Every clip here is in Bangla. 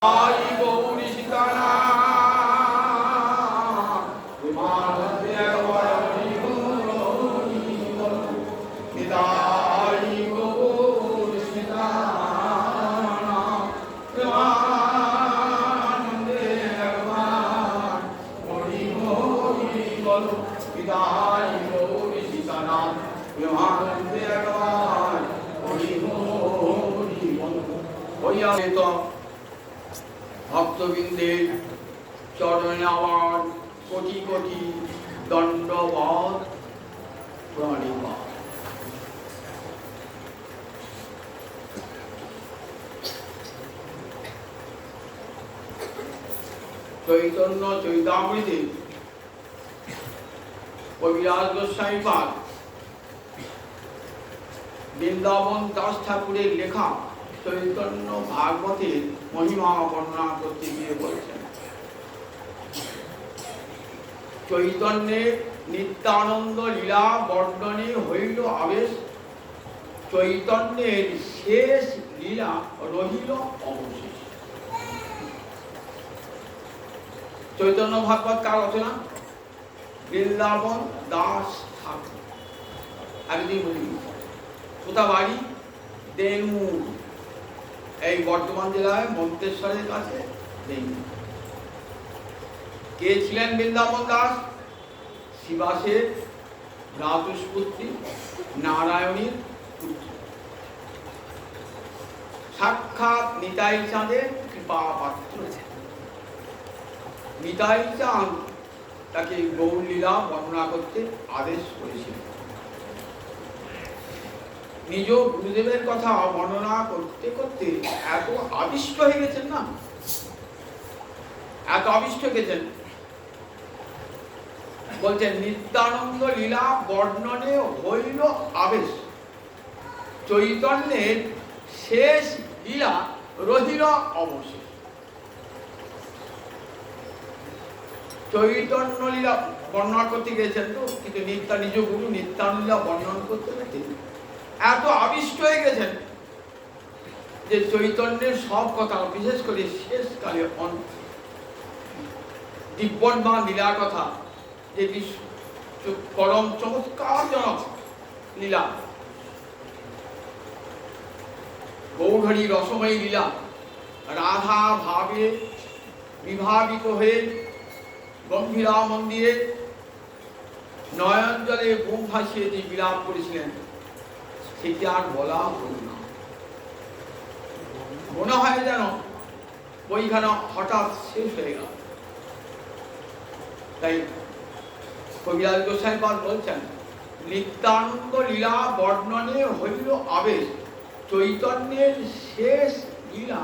आई गौरी सीताना ভক্তবৃন্দের চরণে আমার কোটি কোটি দণ্ডবত প্রণিপাত। চৈতন্য চৈতামৃতে কবিরাজ গোস্বামী পাদ বৃন্দাবন দাস ঠাকুরের লেখা চৈতন্য ভাগবতের মহিমা বর্ণনা করতে গিয়ে বলছেন, চৈতন্যের নিত্যানন্দ লীলা বর্ণনে হইল আবেশ, চৈতন্যের শেষ লীলা রহিল অবশেষ। চৈতন্য ভাগবত কার রচনা? বৃন্দাবন দাস ঠাকুর। আমি বলি কোথা বাড়ি? দেনমুর, এই বর্ধমান জেলায় মন্তেশ্বরের কাছে দেনমুর। কে ছিলেন বৃন্দাবন দাস? শিবাসের ভ্রাতুষ্পুত্রী, নারায়ণীর পুত্র, সাক্ষাৎ নিতাই চাঁদের কৃপা পাত্র। নিতাই চাঁদ তাকে গৌরলীলা বর্ণনা করতে আদেশ করেছিলেন। নিজ গুরুদেবের কথা বর্ণনা করতে করতে এত আবিষ্ট হয়ে গেছেন না, এত আবিষ্ট গেছেন, বলছেন নিত্যানন্দ লীলা বর্ণনে হইল আবেশ, চৈতন্যের শেষ লীলা রহিল অবশেষ। চৈতন্য লীলা বর্ণনা করতে গেছেন তো, কিন্তু নিজ গুরু নিত্যানন্দ লীলা বর্ণনা করতে গেছেন এত আবিষ্ট হয়ে গেছেন যে চৈতন্যের সব কথা, বিশেষ করে শেষকালে দিব্যন্মা লীলার কথা, যেটি পরম চমৎকারজনক লীলা, গৌরহরি রসময়ী লীলা, রাধা ভাবে বিভাবিত হয়ে গম্ভীরা মন্দিরে নয়ন জলে বুক ভাসিয়ে যে বিলাপ করেছিলেন, সেটি আর বলা হল না। মনে হয় যেন বইখানা হঠাৎ শেষ হয়ে গেল। তাই কবিরাজ গোস্বামী পাদ বলছেন, নিত্যানন্দ লীলা বর্ণনে হইল আবেশ, চৈতন্যের শেষ লীলা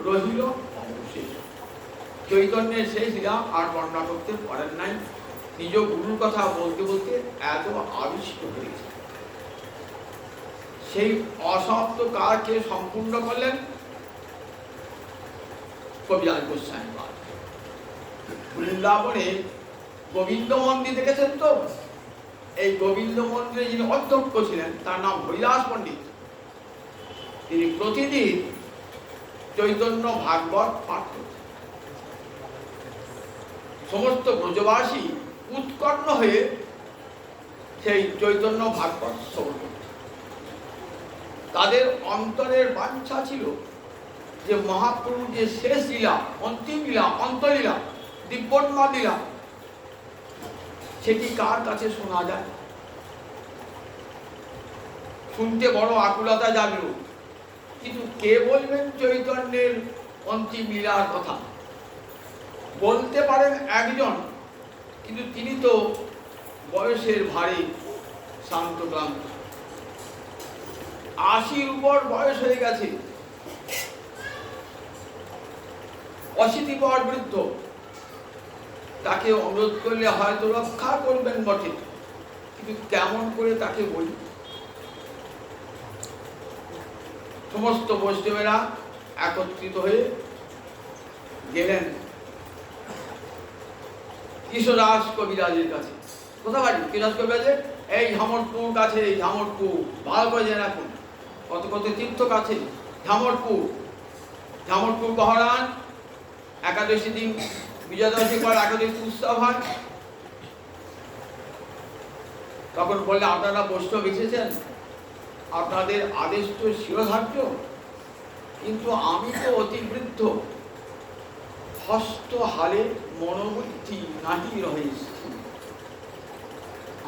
রহিল অবশেষ। চৈতন্যের শেষ লীলা আর বর্ণনা করতে পারেন নাই, নিজ গুরুর কথা বলতে বলতে এত আবিষ্ট হয়েছে। সেই অসমাপ্ত কাজকে সম্পূর্ণ করলেন কবিরাজ গোস্বামী পাদ। বৃন্দাবনে গোবিন্দ মন্দির দেখেছেন তো? এই গোবিন্দ মন্দিরে যিনি অধ্যক্ষ ছিলেন তার নাম হরিদাস পণ্ডিত। তিনি প্রতিদিন চৈতন্য ভাগবত পাঠ করতেন। সমস্ত ব্রজবাসী উৎকণ্ঠ হয়ে সেই চৈতন্য ভাগবত শ্রবণ করতেন। তাদের অন্তরের বাঞ্ছা ছিল যে মহাপ্রভুর যে শেষ লীলা, অন্তিম লীলা, অন্তলীলা, দিব্যন্মা লীলা, সেটি কার কাছে শোনা যায়? শুনতে বড় আকুলতা জাগল, কিন্তু কে বলবেন চৈতন্যের অন্তিম লীলার কথা? বলতে পারেন একজন, কিন্তু তিনি তো বয়সের ভারে শান্ত ক্লান্ত, ৮০-র উপর বয়স হয়ে গেছে, অশীতিপর বৃদ্ধ। তাকে অনুরোধ করলে হয়তো রক্ষা করবেন বটে, কিন্তু কেমন করে তাকে বলি? সমস্ত বৈষ্ণবেরা একত্রিত হয়ে গেলেন কৃষ্ণদাস কবিরাজের কাছে। কোথায় বাড়ি কৃষ্ণদাস কবিরাজের? এই ঝামরপুর কাছে, এই ঝামরপুর, ভালো করে জেনে রাখুন। কত কত তীর্থ কাছে ঝামরপুর, ঝামরপুর বহরান একাদশী দিন বিজয়া দশমী পর একাদশী উৎসব হয়। তখন বললে আপনারা বৈষ্ণব এসেছেন, আপনাদের আদেশ তো শিরোধার্য, কিন্তু আমি তো অতি বৃদ্ধ, হস্ত হালে মনোবুদ্ধি নাহি রহেছি,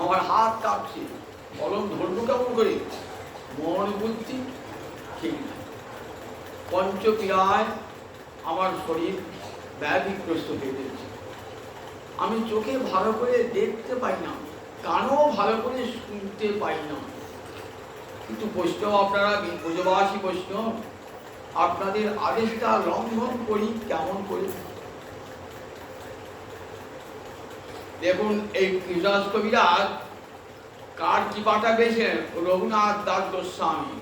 আমার হাত কাঁপছে, কলম ধরবো কেমন করে, মন বুদ্ধি ঠিক না, পঞ্চক্রিয়ায় আমার শরীর ব্যাধিগ্রস্ত হয়ে গেছে, আমি চোখে ভালো করে দেখতে পাই না, কানও ভালো করে শুনতে পাই না। কিন্তু বৈষ্ণব আপনারা ব্রজবাসী বৈষ্ণব, আপনাদের আদেশটা লঙ্ঘন করি কেমন করে? দেখুন এই কৃষ্ণদাস কবিরাজ কার কৃপাটা পেয়েছেন? রঘুনাথ দাস গোস্বামী।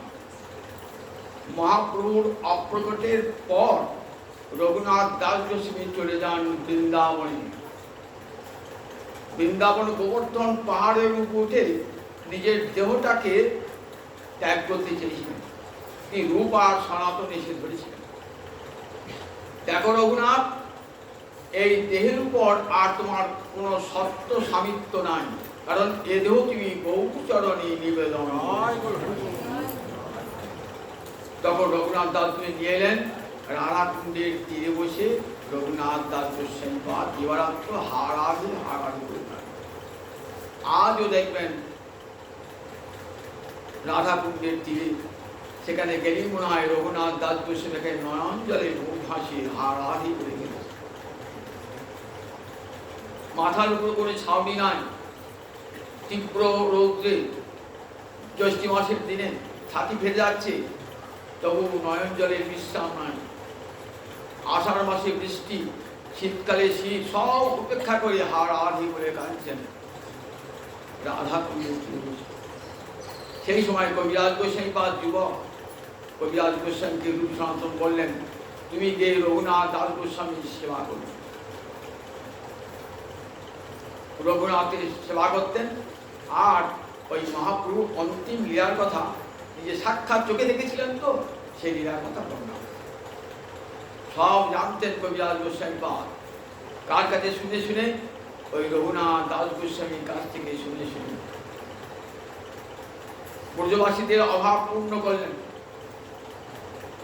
মহাপ্রভুর অপ্রকটের পর রঘুনাথ দাস গোস্বামী চলে যান বৃন্দাবনে। বৃন্দাবন গোবর্ধন পাহাড়ের উপর উঠে নিজের দেহটাকে ত্যাগ করতে চেয়েছিলেন, তিনি রূপ আর সনাতন এসে ধরেছিলেন। দেখো রঘুনাথ, এই দেহের উপর আর তোমার কোন সত্য স্বামিত্ব নাই, কারণ এ দেহ তুমি গৌচরণে নিবেদন। তখন রঘুনাথ দাস তুমি নিয়ে এলেন রাধাকুণ্ডের তীরে বসে। রঘুনাথ দাস গোস্বামী দিবারাত্র হারাধি হারাধি করে থাকেন। আজও দেখবেন রাধাকুণ্ডের তীরে, সেখানে গেলেই মনে হয় রঘুনাথ দাস গোস্বামীকে নয়ন জলে মুখ ভাসিয়ে হারাধি করে গেলেন। মাথার উপর করে ছাউনি নাই, তীব্র রৌদ্রে জ্যৈষ্ঠ মাসের দিনে ছাতি ফেলে যাচ্ছে, তবু নয়ন জলের বিশ্রাম নাই। আষাঢ় মাসে বৃষ্টি, শীতকালে শীত, সব উপেক্ষা করে হারাধি করে কাঁদছেন রাধা কুণ্ডের তীরে। সেই সময় কবিরাজ গোস্বামী পাদ যুবক কবিরাজ গোস্বামীকে রূপ সনাতন বললেন, তুমি গিয়ে রঘুনাথ দাস গোস্বামীর সেবা করো। রঘুনাথের সেবা করতেন, আর ওই মহাপ্রভু অন্তিম লীলার কথা নিজে সাক্ষাৎ চোখে দেখেছিলেন, তো সেই লীলার কথা বর্ণনা সব জানতেন কবিরাজ গোস্বামী পাদ। কার কাছে শুনে শুনে? ওই রঘুনাথ দাস গোস্বামীর কাছ থেকে শুনে শুনে ব্রজবাসীদের অভাব পূর্ণ করলেন।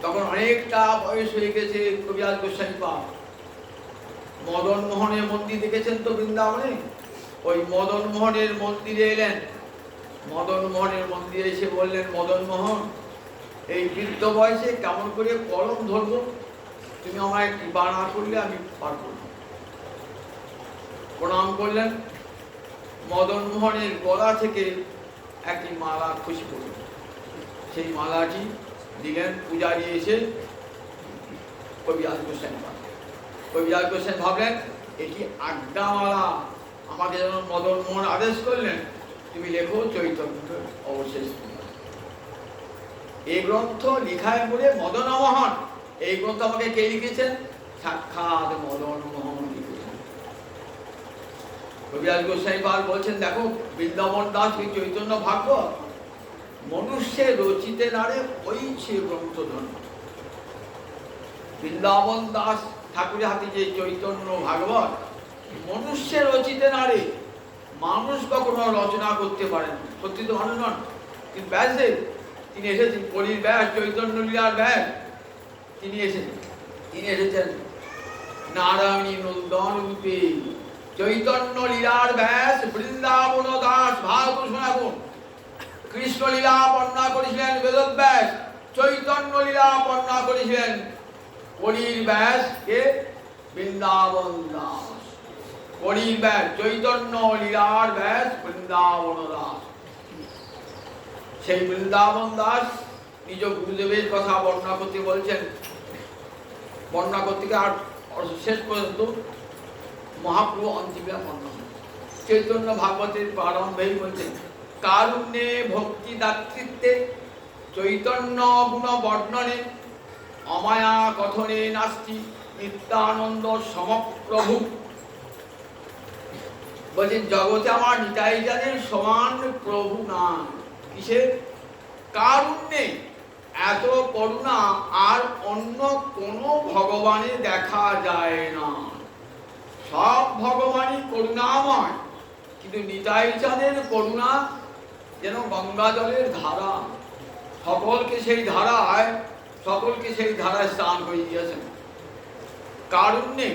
তখন অনেকটা বয়স হয়ে গেছে কবিরাজ গোস্বামী পাদ। মদন মোহনের মন্দির দেখেছেন তো বৃন্দাবনে? ওই মদন মোহনের মন্দিরে এলেন। মদন মোহনের মন্দিরে এসে বললেন, মদন মোহন, এই বৃদ্ধ বয়সে কেমন করে কলম ধরবো, তুমি আমায় কৃপা না করলে আমি পারব না। প্রণাম করলেন। মদন মোহনের গলা থেকে একটি মালা খসে পড়ল, সেই মালাটি দিলেন পূজারি এসে কবিরাজ গোস্বামী। কবিরাজ গোস্বামী ভাবলেন, এটি আজ্ঞামালা, আমাকে যেন মদন মোহন আদেশ করলেন, তুমি লেখো চৈতন্য অবশেষ। এই গ্রন্থ লিখায় বলে মদন মোহন, এই গ্রন্থ আমাকে কে লিখেছেন? সাক্ষাৎ মদন মোহন লিখেছেন। কবিরাজ গোস্বামী পাল বলছেন, দেখো বৃন্দাবন দাস চৈতন্য ভাগবত মনুষ্যের রচিতে নারে হইছে গ্রন্থ ধন্য। বৃন্দাবন দাস ঠাকুরের হাতে যে চৈতন্য ভাগবত মনুষ্যের রচিতে নারে, মানুষ কখনো রচনা করতে পারেন, সত্যি তো মানুষ নন, কিন্তু ব্যাসদেব তিনি এসেছেন, কলির ব্যাস, চৈতন্য লীলার ব্যাস, তিনি এসেছেন নারায়ণী নন্দন রূপে। চৈতন্য লীলার ব্যাস বৃন্দাবন দাস। ভারত শোনাবুন, কৃষ্ণ লীলা বর্ণনা করেছিলেন বেদব্যাস, চৈতন্য লীলা বর্ণনা করেছিলেন কলির ব্যাস কে? বৃন্দাবন দাস। কলির ব্যাস, চৈতন্য লীলার ব্যাস বৃন্দাবন দাস। সেই বৃন্দাবন দাস নিজ গুরুদেবের কথা বর্ণনা করতে বলছেন। বর্ণনা করতে আর শেষ পর্যন্ত মহাপ্রভু অন্তিমা বর্ণনা। চৈতন্য ভাগবতের প্রারম্ভেই বলছেন, কারুণ্যে ভক্তি দাতৃত্বে চৈতন্য গুণ বর্ণনে অমায়া কথনে নাস্তি নিত্যানন্দ সমপ্রভু। বলছেন, জগতে আমার নিতাই জানের সমান প্রভু না। কিসের? কারুণ্যে, এত করুণা আর অন্য কোনো ভগবানে দেখা যায় না। সব ভগবানই করুণাময়, কিন্তু নিতাই চাঁদের করুণা যেন গঙ্গা জলের ধারা, সকলকে সেই ধারায় স্নান করে দিয়েছেন। কারুণ্যে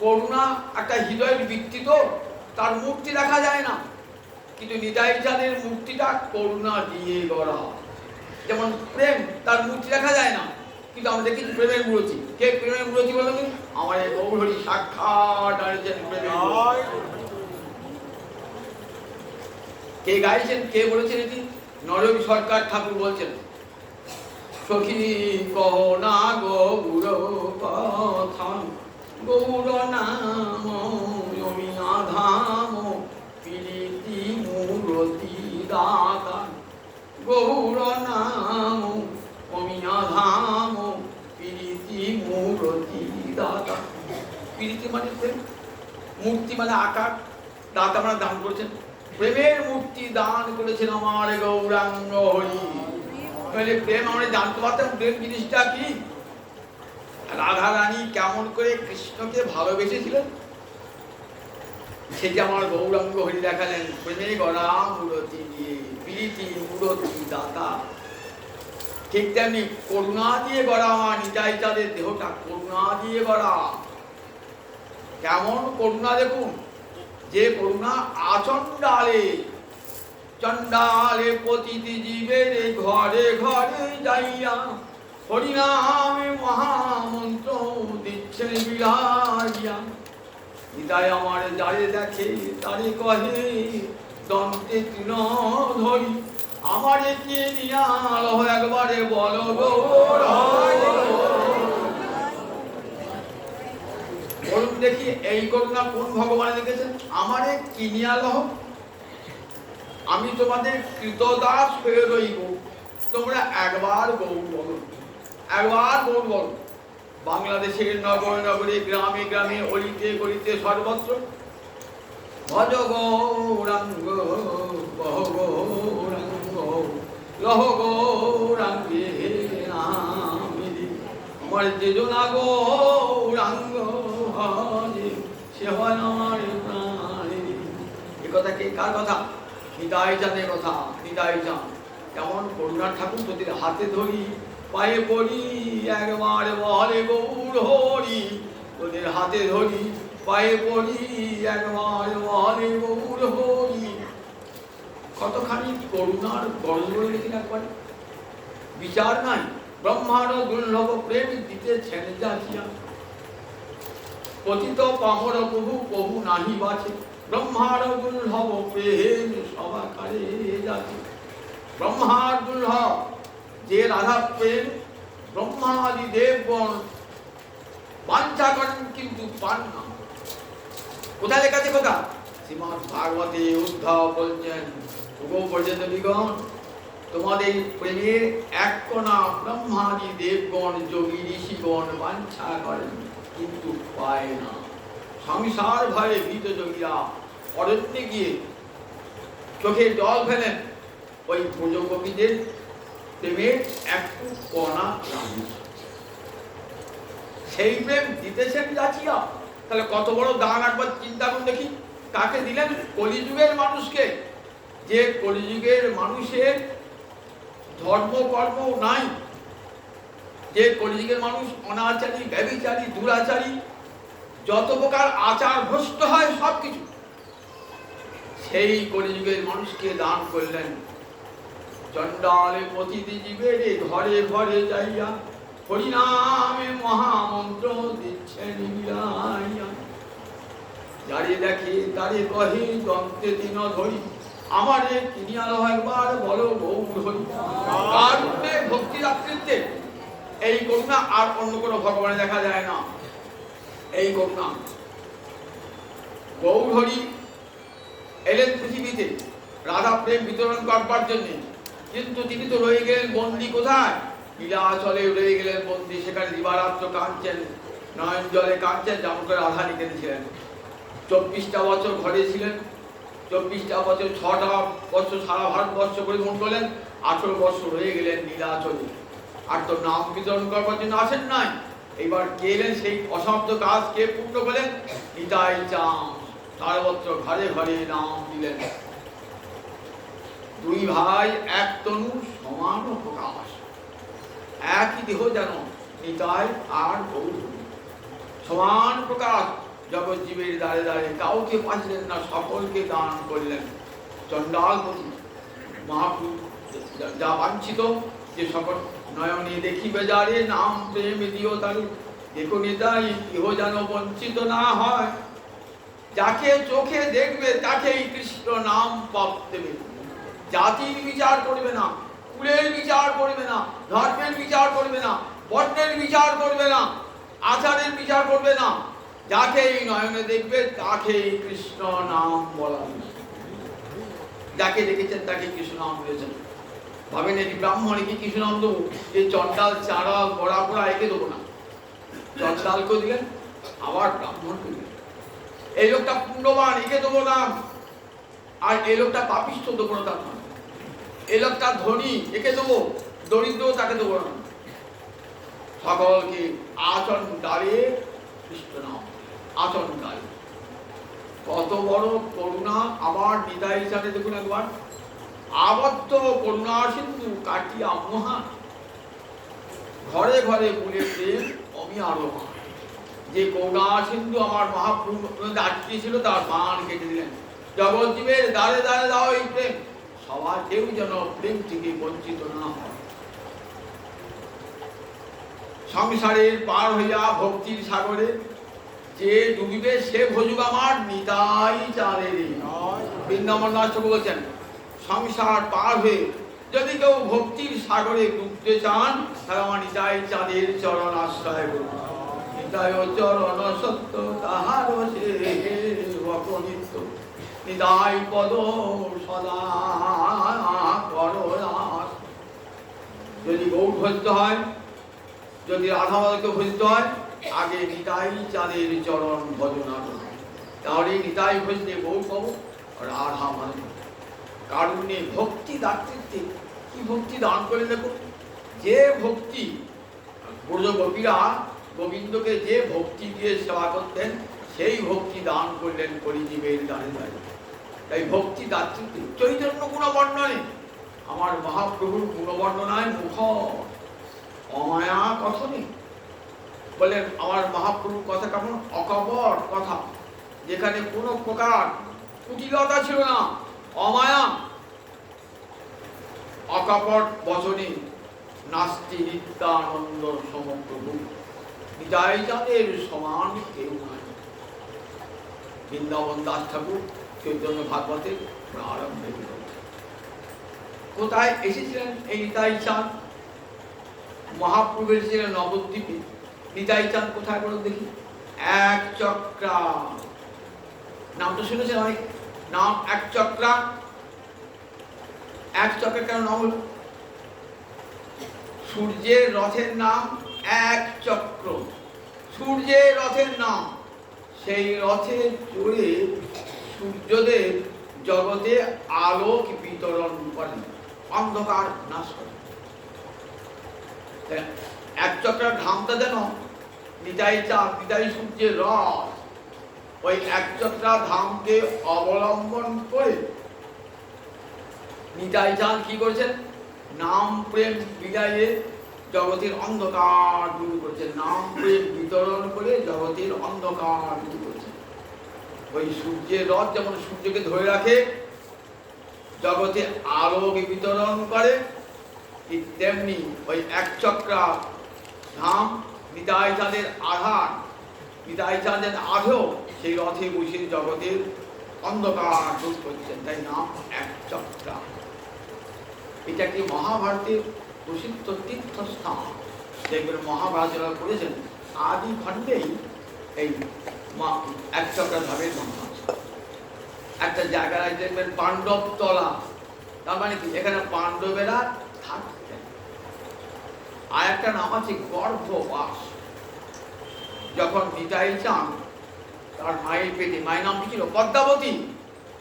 করুণা একটা হৃদয়ের বৃত্তি, তো তার মূর্তি দেখা যায় না, কিন্তু নিতাই চাঁদের মূর্তিটা করুণা দিয়ে গড়া। যেমন প্রেম, তার মূর্তি দেখা যায় না, কিন্তু আমরা দেখি প্রেমের মূর্তি। কে প্রেমের মূর্তি বলেন? আমার এই গৌরহরি সাক্ষাৎ দাঁড়িয়েছেন প্রেমের মূর্তি। কে গাইছেন, কে বলেছেন এটি? নরবী সরকার ঠাকুর বলছেন, সখী কহ না গৌর কথা, গৌর নাম অমিয়া ধাম, প্রীতি মূরতি দাতা। গৌর নাম অমিয়া ধাম, প্রীতি মূরতি দাতা। প্রীতি মানে প্রেম, মূর্তি মানে আকার, দাতা মানে দান করেছেন। প্রেমের মূর্তি দান করেছেন আমার গৌরাঙ্গ হরি। তাহলে প্রেম আমরা জানতে পারতাম প্রেম জিনিসটা কি। রাধা রানী কেমন করে কৃষ্ণকে ভালোবেসেছিলেন সেটা আমার গৌরাঙ্গ হরি দেখালেন প্রেমে গড়া মূরতি দিয়ে, প্রীতি মূরতি দাতা। ঠিক তেমনি করুণা দিয়ে গড়া আমার নিতাই চাঁদের দেহটা করুণা দিয়ে গড়া। কেমন করুণা দেখুন, যে করুণা আচণ্ডালে, চণ্ডালে পতিতি জীবের ঘরে ঘরে যাইয়া হরিনামে মহামন্ত্র দিচ্ছেন বিলাইয়া। নিতাই আমার যারে দেখে তারে কহে দন্তে তৃণ ধরি, আমারে কে নিয়াল একবারে বলো গৌর। বলুন দেখি এই করুণা কোন ভগবানে দেখেছেন? আমারে কিনিয়াল, আমি তোমাদের কৃতদাস হয়ে রইব, তোমরা একবার গৌর বলো, একবার গৌর বলো। বাংলাদেশের নগরে নগরে, গ্রামে গ্রামে, অলিতে গলিতে সর্বত্র ভজ গৌরাঙ্গ বহ গৌরাঙ্গ লহ গৌরাঙ্গে নামে। আমার যেজনা গৌরাঙ্গ হরে সে হয় আমার প্রাণে। এ কথা কে, কার কথা? নিতাই চাঁদের কথা। নিতাই চাঁদ কেমন করুণার ঠাকুর, তোদের হাতে ধরি পায়ে পড়ি একবার বলে গৌর হরি। তোদের হাতে ধরি পায়ে পড়ি একবার বলে গৌর হরি। কতখানি করুণার গরজ বলে গেছেন একবারে, বিচার নাই। ব্রহ্মার দুর্লভ প্রেম দিতেছেন যাচিয়া, পতিত পামর প্রভু প্রভু নাহি বাছে। ব্রহ্মার দুর্লভ প্রেম সবাকারে যাচ্ছে। ব্রহ্মার দুর্লভ যে রাধা প্রেম ব্রহ্মাদি দেবগণ বাঞ্ছা করেন কিন্তু পান না। কোথায় লেখা আছে? কথা শ্রীমদ্ ভাগবতে উদ্ধব বলছেন, ওগো ব্রজদেবীগণ, তোমাদের প্রেমের এক কণা ব্রহ্মাদি দেবগণ যোগী ঋষিগণ বাঞ্ছা করেন কিন্তু পায় না। সংসার ভয়ে ভীত যোগীরা অরণ্যে গিয়ে চোখে জল ফেলেন, ওই ব্রজগোপীদের প্রেমের একটু কণা লাগে, সেই প্রেম দিতেছেন যাচিয়া। তাহলে কত বড় দান একবার চিন্তা করুন দেখি। কাকে দিলেন? কলিযুগের মানুষকে। যে কলিযুগের মানুষের ধর্মকর্ম নাই, যে কলিযুগের মানুষ অনাচারী, ব্যভিচারী, দুরাচারী, যত প্রকার আচার ভ্রষ্ট হয় সবকিছু, সেই কলিযুগের মানুষকে দান করলেন। চণ্ডালে পতিতি জীবের ঘরে ঘরে যাইয়া হরিনামে মহামন্ত্র দিচ্ছেন বিলাইয়া। যারে দেখে তারে কহে দন্তে তৃণ ধরি, আমারে কিনিয়াল একবার বলো গৌর হরি। কারুণ্যে ভক্তি রাত্রিতে এই করুণা আর অন্য কোনো ভগবানে দেখা যায় না। এই করুণা গৌর হরি এলেন পৃথিবীতে রাধা প্রেম বিতরণ করবার জন্য, কিন্তু তিনি তো রয়ে গেলেন বন্দী। কোথায়? লীলাচলে রয়ে গেলেন বন্দী। সেখানে দিবারাত্র কাঁদছেন, নয়ন জলে কাঁদছেন, যেমন করে রাধা কেঁদেছিলেন। 24টা বছর ঘরে ছিলেন, 24টা বছর, 6টা বছর সারা ভারতবর্ষ পরিভ্রমণ করলেন, 18 বছর রয়ে গেলেন লীলাচলে। আর তো নাম বিতরণ করবার জন্য আসেন নাই। এইবার গেলেন, সেই অসাধ্য কাজ কে পূর্ণ করলেন? নিতাই চাঁদ সর্বত্র ঘরে ঘরে নাম দিলেন। দুই ভাই এক তনু সমান প্রকাশ, একই দেহ যেন নিতাই আর গৌর, সমান প্রকাশ। জগৎ জীবের দ্বারে দ্বারে কাউকে পাচ্ছিলেন না, সকলকে দান করলেন। চণ্ডালপতি মহাপ্রভু যা বাঞ্ছিত, যে সকল নয়নে দেখিবে যারে, নাম প্রেম দিও তারে। দেখো নিতাই কেহ যেন বঞ্চিত না হয়, যাকে চোখে দেখবে তাকেই কৃষ্ণ নাম পাপ দেবে। জাতির বিচার করবে না, কুলের বিচার করবে না, ধর্মের বিচার করবে না, বর্ণের বিচার করবে না, আচারের বিচার করবে না। যাকেই নয়নে দেখবে তাকেই কৃষ্ণ নাম বলা। যাকে দেখেছেন তাকে কৃষ্ণ নাম বলেছেন। ভাবেন এটি ব্রাহ্মণে কি কৃষ্ণ নাম দেবো? যে চণ্ডাল চাঁড়া বড়া পোড়া একে দেবো না, চণ্ডালকে দিলেন, আবার ব্রাহ্মণকে দিলেন। এই লোকটা পুণ্যবান, একে দেবো নাম, আর এই লোকটা পাপিষ্ঠ দেবো না তার নাম। এই লোকটা ধনী, একে দেবো, দরিদ্র তাকে দেবো না। সকলকে আচরণ দ্বারে কৃষ্ণ নাম, আচরণ দ্বারে। কত বড় করুণা! আবার নিতাই চাঁদে দেখুন একবার, আবদ্ধ করুণা সিন্ধু কাটিয়া মহা, ঘরে ঘরে বলে প্রেম অমি আরো। যে করুণা সিন্ধু আমার মহাপ্রভু আটকিয়েছিল তার বান কেটে দিলেন। জগৎ জীবের দ্বারে দ্বারে দাও এই প্রেম, সবার কেউ যেন প্রেম থেকে বঞ্চিত না হয়। সংসারের পার হইয়া ভক্তির সাগরে যে ডুবিবে সে ভজুক আমার নিতাই চাঁদে। বৃন্দাবন দাস বলছেন, সংসার পার হয়ে যদি কেউ ভক্তির সাগরে ডুবতে চান, তাহলে আমার নিতাই চাঁদের চরণ আশ্রয় করুন। নিতাই চরণ সত্য তাহার নিত্য, নিতাই পদ সদা করদাস। যদি গৌর ভজতে হয়, যদি রাধা মাধবকে ভজতে হয়, আগে নিতাই চাঁদের চরণ ভজনা করুন। তাহলে নিতাই ভজতে গৌর পাবো, রাধা মাধব। কারণে ভক্তি দাতৃত্বে কি ভক্তি দান করে দেখো। যে ভক্তি ব্রজ গোপীরা গোবিন্দকে যে ভক্তি দিয়ে সেবা করতেন, সেই ভক্তি দান করলেন পরিজীবের দ্বারে দ্বারে। তাই ভক্তি দাতৃত্ব চৈতন্য গুণবর্ণনে, আমার মহাপ্রভুর গুণবর্ণনায় মুখ অমায়া কথনে বলেন। আমার মহাপ্রভুর কথা কেমন? অকপট কথা, যেখানে কোনো প্রকার কুটিলতা ছিল না, অমায়া অকপট বচনে নাস্তি নিত্যানন্দ সমপ্রভু। নিতাই চাঁদের সমান কেউ নাই। বৃন্দাবন দাস ঠাকুর চৈতন্য ভাগবতের প্রারম্ভে কোথায় এসেছিলেন এই নিতাই চাঁদ? মহাপ্রভু এসেছিলেন নবদ্বীপে। নিতাই চাঁদ কোথায় বলুন দেখি? এক চক্রা, নাম তো শুনেছেন অনেক, নাম এক চক্রা। এক চক্রের কেন নাম হল? সূর্যের রথের নাম এক চক্র, সূর্যের রথের নাম। সেই রথে চড়ে সূর্যদেব জগতে আলোক বিতরণ করেন, অন্ধকার নাশ করেন। এক চক্রের ধামটা যেন নিতাই চাঁদ, নিতাই সূর্যের রথ। ওই এক চক্রা ধামকে অবলম্বন করে নিতাই চাঁদ কি করেছেন? নাম প্রেম বিদায়ে জগতের অন্ধকার দূর করেছেন, নাম প্রেম বিতরণ করে জগতের অন্ধকার দূর করেছেন। ওই সূর্যের রথ যেমন সূর্যকে ধরে রাখে, জগতে আলোক বিতরণ করে, ঠিক তেমনি ওই এক চক্রা ধাম নিতাই চাঁদের আধার, নিতাই চাঁদের আধেও সেই রথে বসে জগতের অন্ধকার দূর করছেন, তাই নাম এক চক্রা। এটা কি মহাভারতের প্রসিদ্ধ তীর্থস্থান। দেখবেন মহাভারত যারা পড়েছেন আদি খণ্ডেই এই এক চক্রা ধামের নাম আছে। একটা জায়গায় দেখবেন পাণ্ডব তলা, তার মানে কি এখানে পাণ্ডবেরা থাকতেন। আর একটা নাম আছে গর্ভবাস। যখন নিতাই চাঁদ তার মায়ের পেটে, মায়ের নাম কি ছিল? পদ্মাবতী।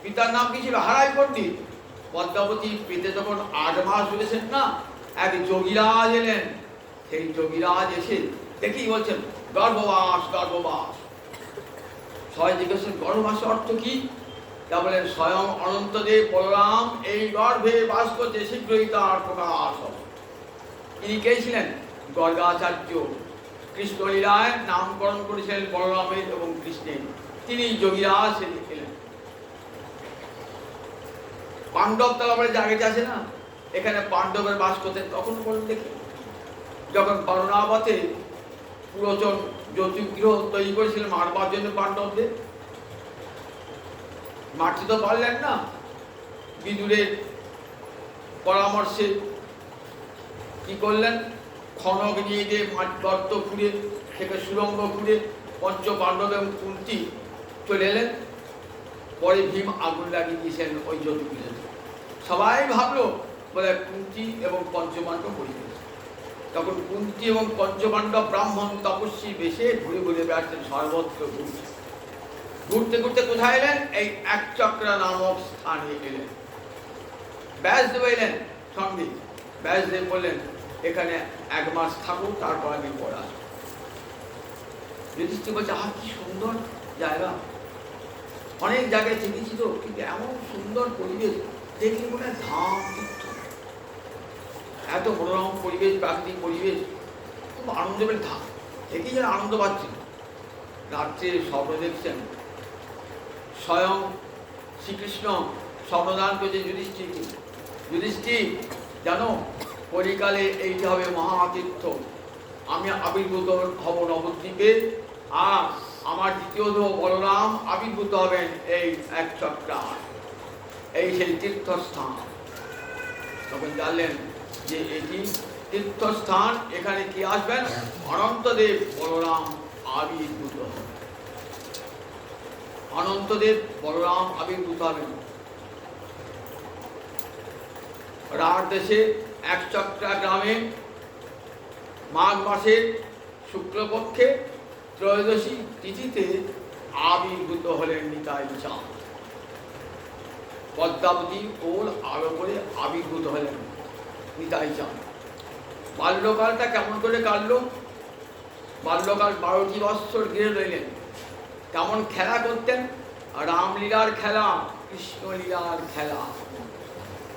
পিতার নাম কি ছিল? হারাই পণ্ডিত। পদ্মাবতী পেটে যখন 8 মাস রয়েছেন না, এক যোগীরাজ এলেন, সেই যোগীরাজ এসে দেখেই বলছেন গর্ভবাস গর্ভবাস। সবাই জিজ্ঞেস গর্ভবাসের অর্থ কি? তা বলেন স্বয়ং অনন্তদেব বলরাম এই গর্ভে বাস করছে, শীঘ্রই তার প্রকাশ হবে। তিনি কে ছিলেন? গর্গাচার্য। কৃষ্ণলীলায় নামকরণ করেছিলেন বলরামের এবং কৃষ্ণের, তিনি যোগীরাজ এলেন। পাণ্ডব তলাবারে জায়গাটা আছে না, এখানে পাণ্ডবের বাস করতেন। তখন বলেন দেখি যখন বারণাবতে পুরোচন জ্যোতিগৃহ তৈরি করেছিলেন মারবার জন্য পাণ্ডবদের, মারতে তো পারলেন না। বিদুরের পরামর্শে কি করলেন? খনক নিয়ে গিয়ে গর্ত খুঁড়ে থেকে সুরঙ্গ খুঁড়ে পঞ্চ পাণ্ডব এবং কুন্তি চলে এলেন। পরে ভীম আগুন লাগিয়ে দিয়েছেন ওই জ্যোতিগৃহে। সবাই ভাবলো বলে কুন্তি এবং পঞ্চপাণ্ডব মরে গেছে। তখন কুন্তি এবং পঞ্চপাণ্ডব ব্রাহ্মণ তপস্বী বেশে ঘুরে ঘুরে বেড়াচ্ছেন, সর্বত্র ঘুরতে ঘুরতে কোথায় এলেন? এই একচক্রা নামক স্থানে এলেন। ব্যাসদেব এলেন সঙ্গে। ব্যাসদেব বললেন এখানে 1 মাস থাকুন, তারপর আমি পড়া। যুধিষ্ঠির বলছে আহ কি সুন্দর জায়গা, অনেক জায়গায় চিনেছি তো, কিন্তু এমন সুন্দর পরিবেশ দেখলে মনে হয় ধাম তীর্থ। এত মনোরম পরিবেশ, প্রাকৃতিক পরিবেশ, খুব আনন্দ পেলে ধাম দেখেই যেন আনন্দ পাচ্ছেন। রাত্রে স্বপ্ন দেখছেন, স্বয়ং শ্রীকৃষ্ণ স্বপ্নদান করেছে যুধিষ্ঠিরকে। যুধিষ্ঠির জানো কলিকালে এইটা হবে মহাতীর্থ, আমি আবির্ভূত হব নবদ্বীপে, আর আমার দ্বিতীয় বলরাম আবির্ভূত হবেন এই একচক্রায়, এই সেই তীর্থস্থান। তখন জানলেন যে এটি তীর্থস্থান, এখানে কি আসবেন? অনন্তদেব বলরাম আবির্ভূত হবেন। অনন্তদেব বলরাম আবির্ভূত হবেন। রাঢ় দেশে একচক্রা গ্রামে মাঘ মাসের শুক্লপক্ষে ত্রয়োদশী তিথিতে আবির্ভূত হলেন নিতাই চাঁদ। পদ্মাবতী কোল আলো করে আবির্ভূত হলেন নিতাই চাঁদ। বাল্যকালটা কেমন করে কাটল? বাল্যকাল 12টি বৎসর ঘিরে রইলেন। কেমন খেলা করতেন? রামলীলার খেলা, কৃষ্ণলীলার খেলা,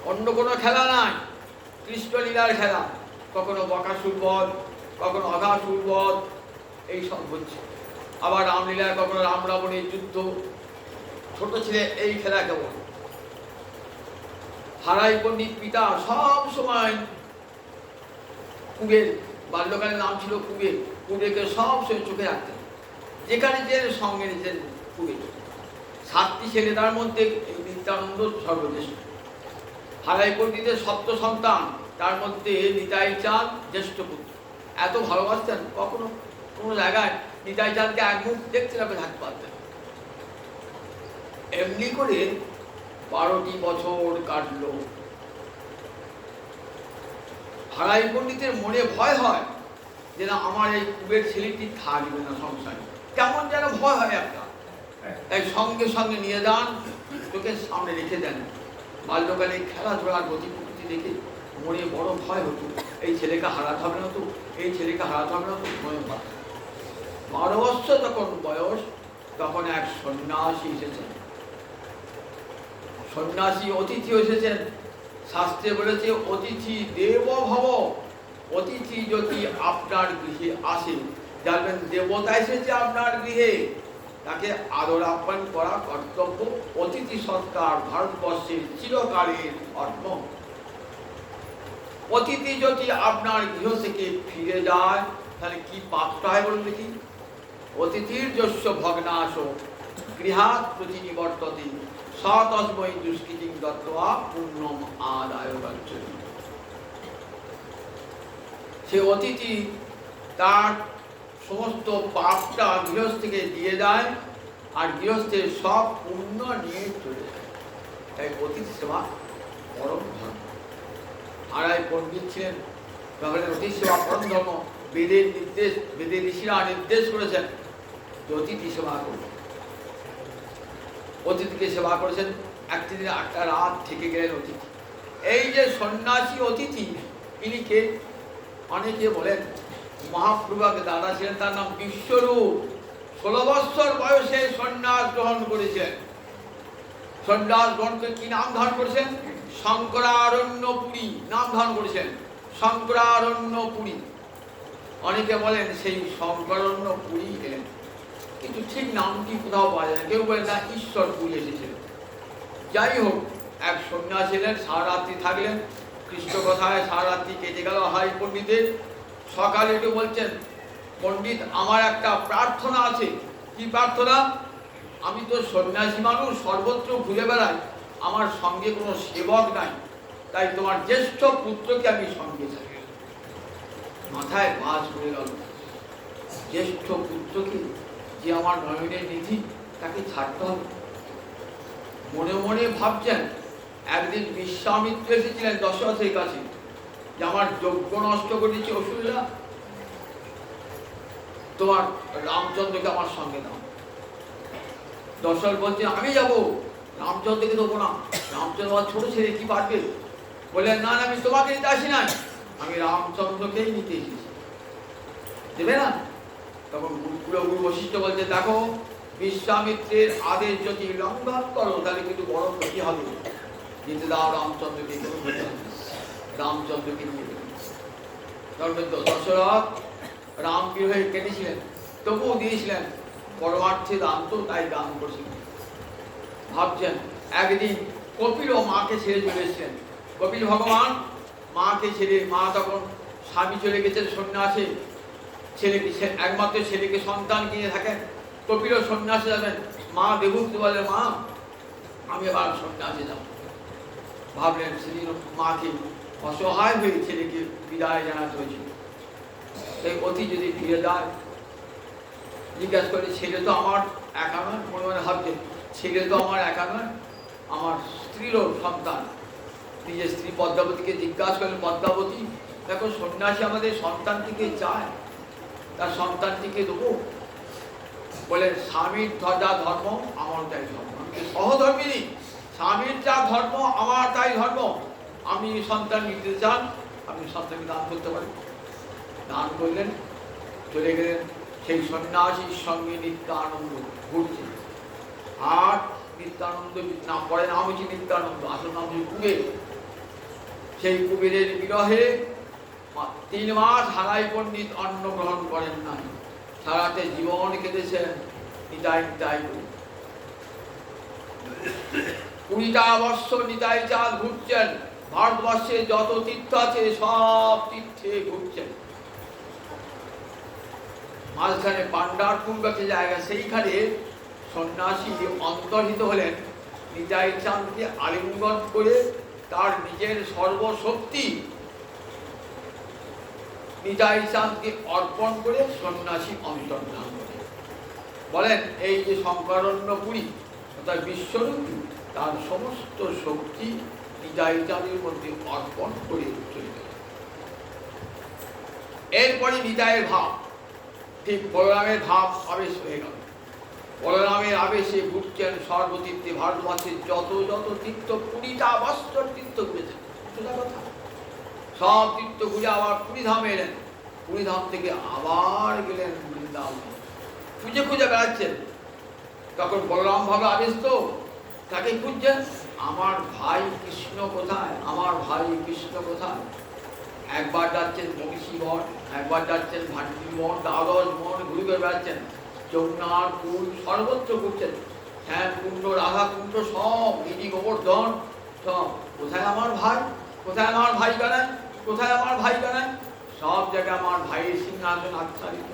অন্য কোনো খেলা নাই, কৃষ্ণলীলার খেলা। কখনো বকাসুর বধ, কখনো অঘাসুর বধ, এইসব হচ্ছে। আবার রামলীলায় কখনো রাম রাবণের যুদ্ধ। ছোট ছেলে এই খেলা কেমন। হারাই পণ্ডিত পিতা সব সময় কুবের, বাল্যকালের নাম ছিল কুবের, কুবেরকে সব সময় চোখে রাখতেন, যেখানে যে সঙ্গে নিতেন কুবের। 7টি ছেলে, তার মধ্যে এই নিত্যানন্দ সর্বজ্যেষ্ঠ। হারাই পণ্ডিতের 7 সন্তান, তার মধ্যে নিতাই চাঁদ জ্যেষ্ঠ পুত্র। এত ভালোবাসতেন, কখনো কোনো জায়গায় নিতাই চাঁদকে এক মুখ দেখতে রাখে থাকতে পারতেন। এমনি করে 12টি বছর কাটল। হারাই পণ্ডিতের মনে ভয় হয় যে না আমার এই কুবের ছেলেটি থাকবে না সংসারে, কেমন যেন ভয় হয় একটা। তাই সঙ্গে সঙ্গে নিয়ে যান, চোখের সামনে রেখে দেন। বাল্যকালে খেলাধুলার গতি প্রকৃতি দেখে মনে বড় ভয় হতো, এই ছেলেকে হারাতে হবে না তো, এই ছেলেকে হারাতে হবে না তো, মনে ভয়। 12 বৎসর তখন বয়স, তখন এক সন্ন্যাসী এসেছেন। সন্ন্যাসী অতিথি এসেছেন। শাস্ত্রে বলেছে অতিথি দেব ভব, অতিথি যদি আপনার গৃহে আসে জানবেন দেবতা এসেছে আপনার গৃহে, তাকে আদর আপ্যায়ন করা কর্তব্য। অতিথি সৎকার ভারতবর্ষের চিরকালের ধর্ম। অতিথি যদি আপনার গৃহ থেকে ফিরে যায় তাহলে কি পাপটা হয় বলুন দেখি? অতিথির যস্য ভগ্নাশ গৃহাৎ প্রতি নিবর্ততে সতস্মৈ দুষ্কৃতিং দত্ত্বা পুণ্যম আদায় গচ্ছতি। সে অতিথি তার সমস্ত পাপটা গৃহস্থকে দিয়ে দেয়, আর গৃহস্থের সব পুণ্য নিয়ে চলে যায়। তাই অতিথি সেবা পরম ধর্ম। হারাই পণ্ডিত ছিলেন, অতিথি সেবা পরম ধর্ম। বেদের নির্দেশ, বেদের ঋষিরা নির্দেশ করেছেন যে অতিথি সেবা করুন। অতিথিকে সেবা করেছেন। একদিন একটা রাত থেকে গেলেন অতিথি। এই যে সন্ন্যাসী অতিথি, ইনি কে? অনেকে বলেন মহাপ্রভুর দাদা ছিলেন, তার নাম বিশ্বরূপ। 16 বৎসর বয়সে সন্ন্যাস গ্রহণ করেছেন। সন্ন্যাস গ্রহণ করে কি নাম ধারণ করেছেন? শঙ্করারণ্যপুরী নাম ধারণ করেছেন। শঙ্করারণ্যপুরী। অনেকে বলেন সেই শঙ্করারণ্যপুরী এলেন, কিন্তু ঠিক নামটি কোথাও পাওয়া যায় না। কেউ বলেন না ঈশ্বরপুরী এসেছিলেন। যাই হোক, এক সন্ন্যাসী এলেন, সারা রাত্রি থাকলেন। কৃষ্ণ কথায় সারা রাত্রি কেটে গেল হাই পণ্ডিতের। সকালে একটু বলছেন, পণ্ডিত আমার একটা প্রার্থনা আছে। কি প্রার্থনা? আমি তো সন্ন্যাসী মানুষ, সর্বত্র ঘুরে বেড়াই, আমার সঙ্গে কোনো সেবক নাই, তাই তোমার জ্যেষ্ঠ পুত্রকে আমি সঙ্গে চাই। মাথায় বাজ হয়ে গেল, জ্যেষ্ঠ পুত্রকে, যে আমার নয়নের নিধি, তাকে ছাড়তে হবে। মনে মনে ভাবছেন, একদিন বিশ্বামিত্র এসেছিলেন দশরথের কাছে যে আমার যজ্ঞ নষ্ট করেছে অসুরেরা, তোমার রামচন্দ্রকে আমার সঙ্গে দাও। দশরথ বলছে আমি যাব, রামচন্দ্রকে দেবো না। রামচন্দ্র আমার ছোট ছেলে, কি পারবে? বললেন না না, আমি তোমাকে নিতে আসি নাই, আমি রামচন্দ্রকেই নিতে এসেছি। দেবে না? তখন গুরু বশিষ্ঠ বলছে, দেখো বিশ্বামিত্রের আদেশ যদি লঙ্ঘন করো তাহলে কিন্তু বড় ক্ষতি হবে। নিতে দাও রামচন্দ্রকে, কোনো ক্ষতি হবে না। রামচন্দ্রকে নিয়ে দেবেন। দশরথ রাম বিরহে কেটেছিলেন, তবুও দিয়েছিলেন পরমার্থে দান, তো তাই দান করেছিলেন। ভাবছেন, একদিন কপিল মাকে ছেড়ে চলে এসেছেন। কপিল ভগবান মাকে ছেড়ে, মা তখন স্বামী চলে গেছেন সন্ন্যাসে, ছেলেকে একমাত্র ছেলেকে সন্তান কিনে থাকেন। কপিল সন্ন্যাসে যাবেন। মা দেবুক্তি বলে, মা আমি এবার সন্ন্যাসে যাব। ভাবলেন সেদিন মাকে অসহায় হয়ে ছেলেকে বিদায় জানাতে হয়েছিল। সেই অতি যদি ফিরে যায়, জিজ্ঞাসা করে, ছেলে তো আমার একা নয়, মনে মনে ভাবছে ছেলে তো আমার একা নয়, আমার স্ত্রীরও সন্তান। নিজের স্ত্রী পদ্মাবতীকে জিজ্ঞাসা করলেন, পদ্মাবতী দেখো সন্ন্যাসী আমাদের সন্তানটিকে চায়, তার সন্তানটিকে দেবো? বলেন স্বামীর যা ধর্ম আমার তাই ধর্ম, আমি সহধর্মিনী, স্বামীর যা ধর্ম আমার তাই ধর্ম। আমি সন্তান নিতে চান, আপনি সন্তানকে দান করতে পারেন। দান করলেন, চলে গেলেন। সেই সন্ন্যাসীর সঙ্গে নিত্যানন্দ ঘুরছে। আর নিত্যানন্দ নাম পরে নাম হচ্ছে নিত্যানন্দ, আসল নাম হচ্ছে কুবের। সেই কুবেরের বিরহে 3 মাস হারাই পণ্ডিত অন্ন গ্রহণ করেন নাই। সারাতে জীবন কেঁদেছেন নিতাই নিতাই করে। 20টা বৎসর নিতাই চাঁদ ঘুরছেন। ভারতবর্ষে যত তীর্থ আছে সব তীর্থে ঘুরছেন। মাঝখানে পাণ্ডারপুর কাছে জায়গা, সেইখানে সন্ন্যাসী অন্তর্হিত হলেন। নিতাই চাঁদকে আলিঙ্গন করে তার নিজের সর্বশক্তি নিতাই চাঁদকে অর্পণ করে সন্ন্যাসী অন্তর্ধান করে। বলেন এই যে শঙ্করারণ্যপুরী অর্থাৎ বিশ্বরূপী, তার সমস্ত শক্তি নিতাই চাঁদের মধ্যে অর্পণ করে চলে গেল। এরপরে নিতাইয়ের ভাব, ঠিক বলরামের ভাব আবেশ হয়ে গেল। বলরামের আবেশে ঘুরছেন সর্বতীর্থে। ভারতবর্ষের যত যত তীর্থ, 20টা বৎসর তীর্থ ঘুরেছেন। কথা, সব তীর্থ ঘুরে আবার পুরীধামে এলেন। পুরীধাম থেকে আবার গেলেন বৃন্দাবন, খুঁজে খুঁজে বেড়াচ্ছেন। তখন বলরাম ভাবে আবেশ, তো তাকে খুঁজছেন, আমার ভাই কৃষ্ণ কোথায়, আমার ভাই কৃষ্ণ কোথায়। একবার যাচ্ছেন মহিষী বন, একবার যাচ্ছেন ভান্ডি বন, দ্বাদশ বন, ঘুরে ঘুরে বেড়াচ্ছেন। যমুনার কুল সর্বত্র ঘুরছেন, শ্যাম কুণ্ড, রাধা কুণ্ড, সব গিরি গোবর্ধন সব। কোথায় আমার ভাই, কোথায় আমার ভাই বেড়ায়, কোথায় আমার ভাই বেড়ায়। সব জায়গায় আমার ভাইয়ের সিংহাসন আচ্ছাদিত।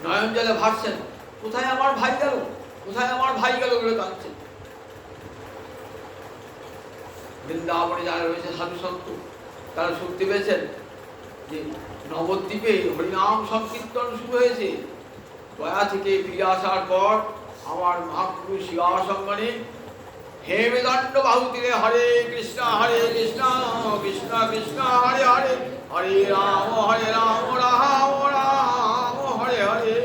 নয়ন জলে ভাসছেন, কোথায় আমার ভাই গেল, কোথায় আমার ভাই গেল বলে কাঁদছেন। বৃন্দাবনে যারা রয়েছে সাধু সন্ত, তারা শুনতে পেয়েছেন যে নবদ্বীপে হরিনাম সংকীর্তন শুরু হয়েছে। গয়া থেকে ফিরে আসার পর আমার মহাপ্রভু শিবাসঙ্গনে হেমদণ্ড বাহু তীরে হরে কৃষ্ণ কৃষ্ণ কৃষ্ণ হরে হরে, হরে রাম রাম রাম হরে হরে।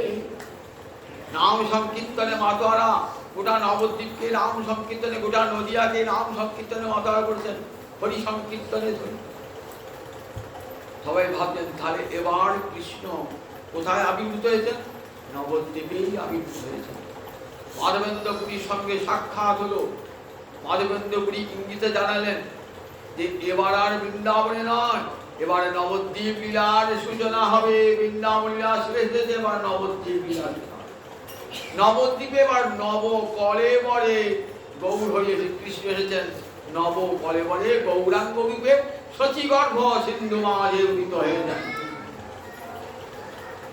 নাম সংকীর্তনে মাতোয়ারা গোটা নবদ্বীপকে নাম সংকীর্তনে, গোটা নদিয়াকে নাম সংকীর্তনে মাতোয়ারা করছেন। হরি সংকীর্তনে সবাই ভাবছেন তাহলে এবার কৃষ্ণ কোথায় আবির্ভূত হয়েছেন? নবদ্বীপেই আবির্ভূত হয়েছেন। মাধবেন্দ্র পুরীর সঙ্গে সাক্ষাৎ হলো। মাধবেন্দ্র পুরী ইঙ্গিতে জানালেন যে এবার আর বৃন্দাবনে নয়, এবারে নবদ্বীপ লীলার সূচনা হবে। বৃন্দাবন লীলা শেষ হয়েছে, এবার নবদ্বীপ লীলা। নবদ্বীপে এবার নব কলেবরে গৌর হয়ে কৃষ্ণ এসেছেন। নব কলেবরে গৌরাঙ্গ রূপে শচীগর্ভ সিন্ধু মাঝে উদিত হয়ে যান।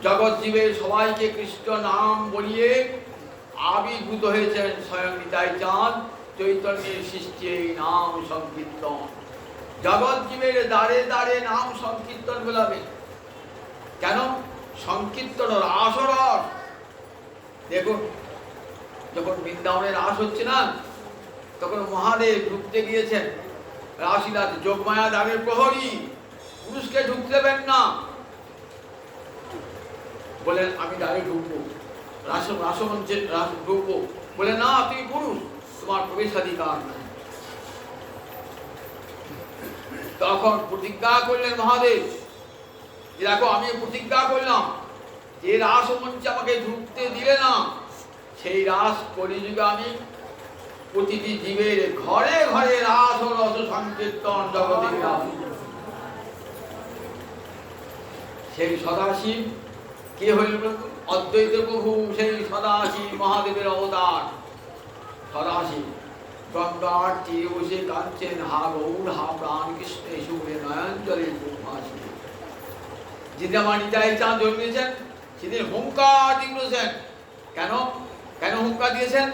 জগৎ জীবের সবাইকে কৃষ্ণ নাম বলিয়ে আবির্ভূত হয়েছেন স্বয়ং নিতাই চাঁদ। চৈতন্যের সৃষ্টি এই নাম সংকীর্তন। জগৎ জীবের দ্বারে দ্বারে নাম সংকীর্তন বলাবে। কেন? সংকীর্তন রাসরস। দেখুন, যখন বৃন্দাবনের রাস হচ্ছে না, তখন মহাদেব ঢুকতে গিয়েছেন রাসিলাতে। যোগমায়া দ্বারের প্রহরী, পুরুষকে ঢুকতে দেবেন না। বলেন আমি দ্বারে ঢুকবো, রাসমঞ্চে ঢুকবো। বলে না, তুমি পুরুষ, তোমার প্রবেশাধিকার নাই। তখন প্রতিজ্ঞা করলেন মহাদেব, দেখো আমি প্রতিজ্ঞা করলাম যে রাসমঞ্চে আমাকে ঢুকতে দিলে না, সেই রাস কলিযুগে আমি প্রতিটি জীবের ঘরে ঘরে রাস ও রস সংকীর্তন জগতে। সেই সদাশিব কে হইল? অদ্বৈত প্রভু, সেই সদাশিব মহাদেবের অবতার। সদাশিব গঙ্গার তীরে বসে কাঁদছেন, হা গৌর হা প্রাণ কৃষ্ণ সুরে নয়ন জলে মুখাসি। যেদিন আমার নিতাই চাঁদ জন্মেছেন সেদিন হুঙ্কার দিয়েছেন। কেন কেন হুঙ্কার দিয়েছেন?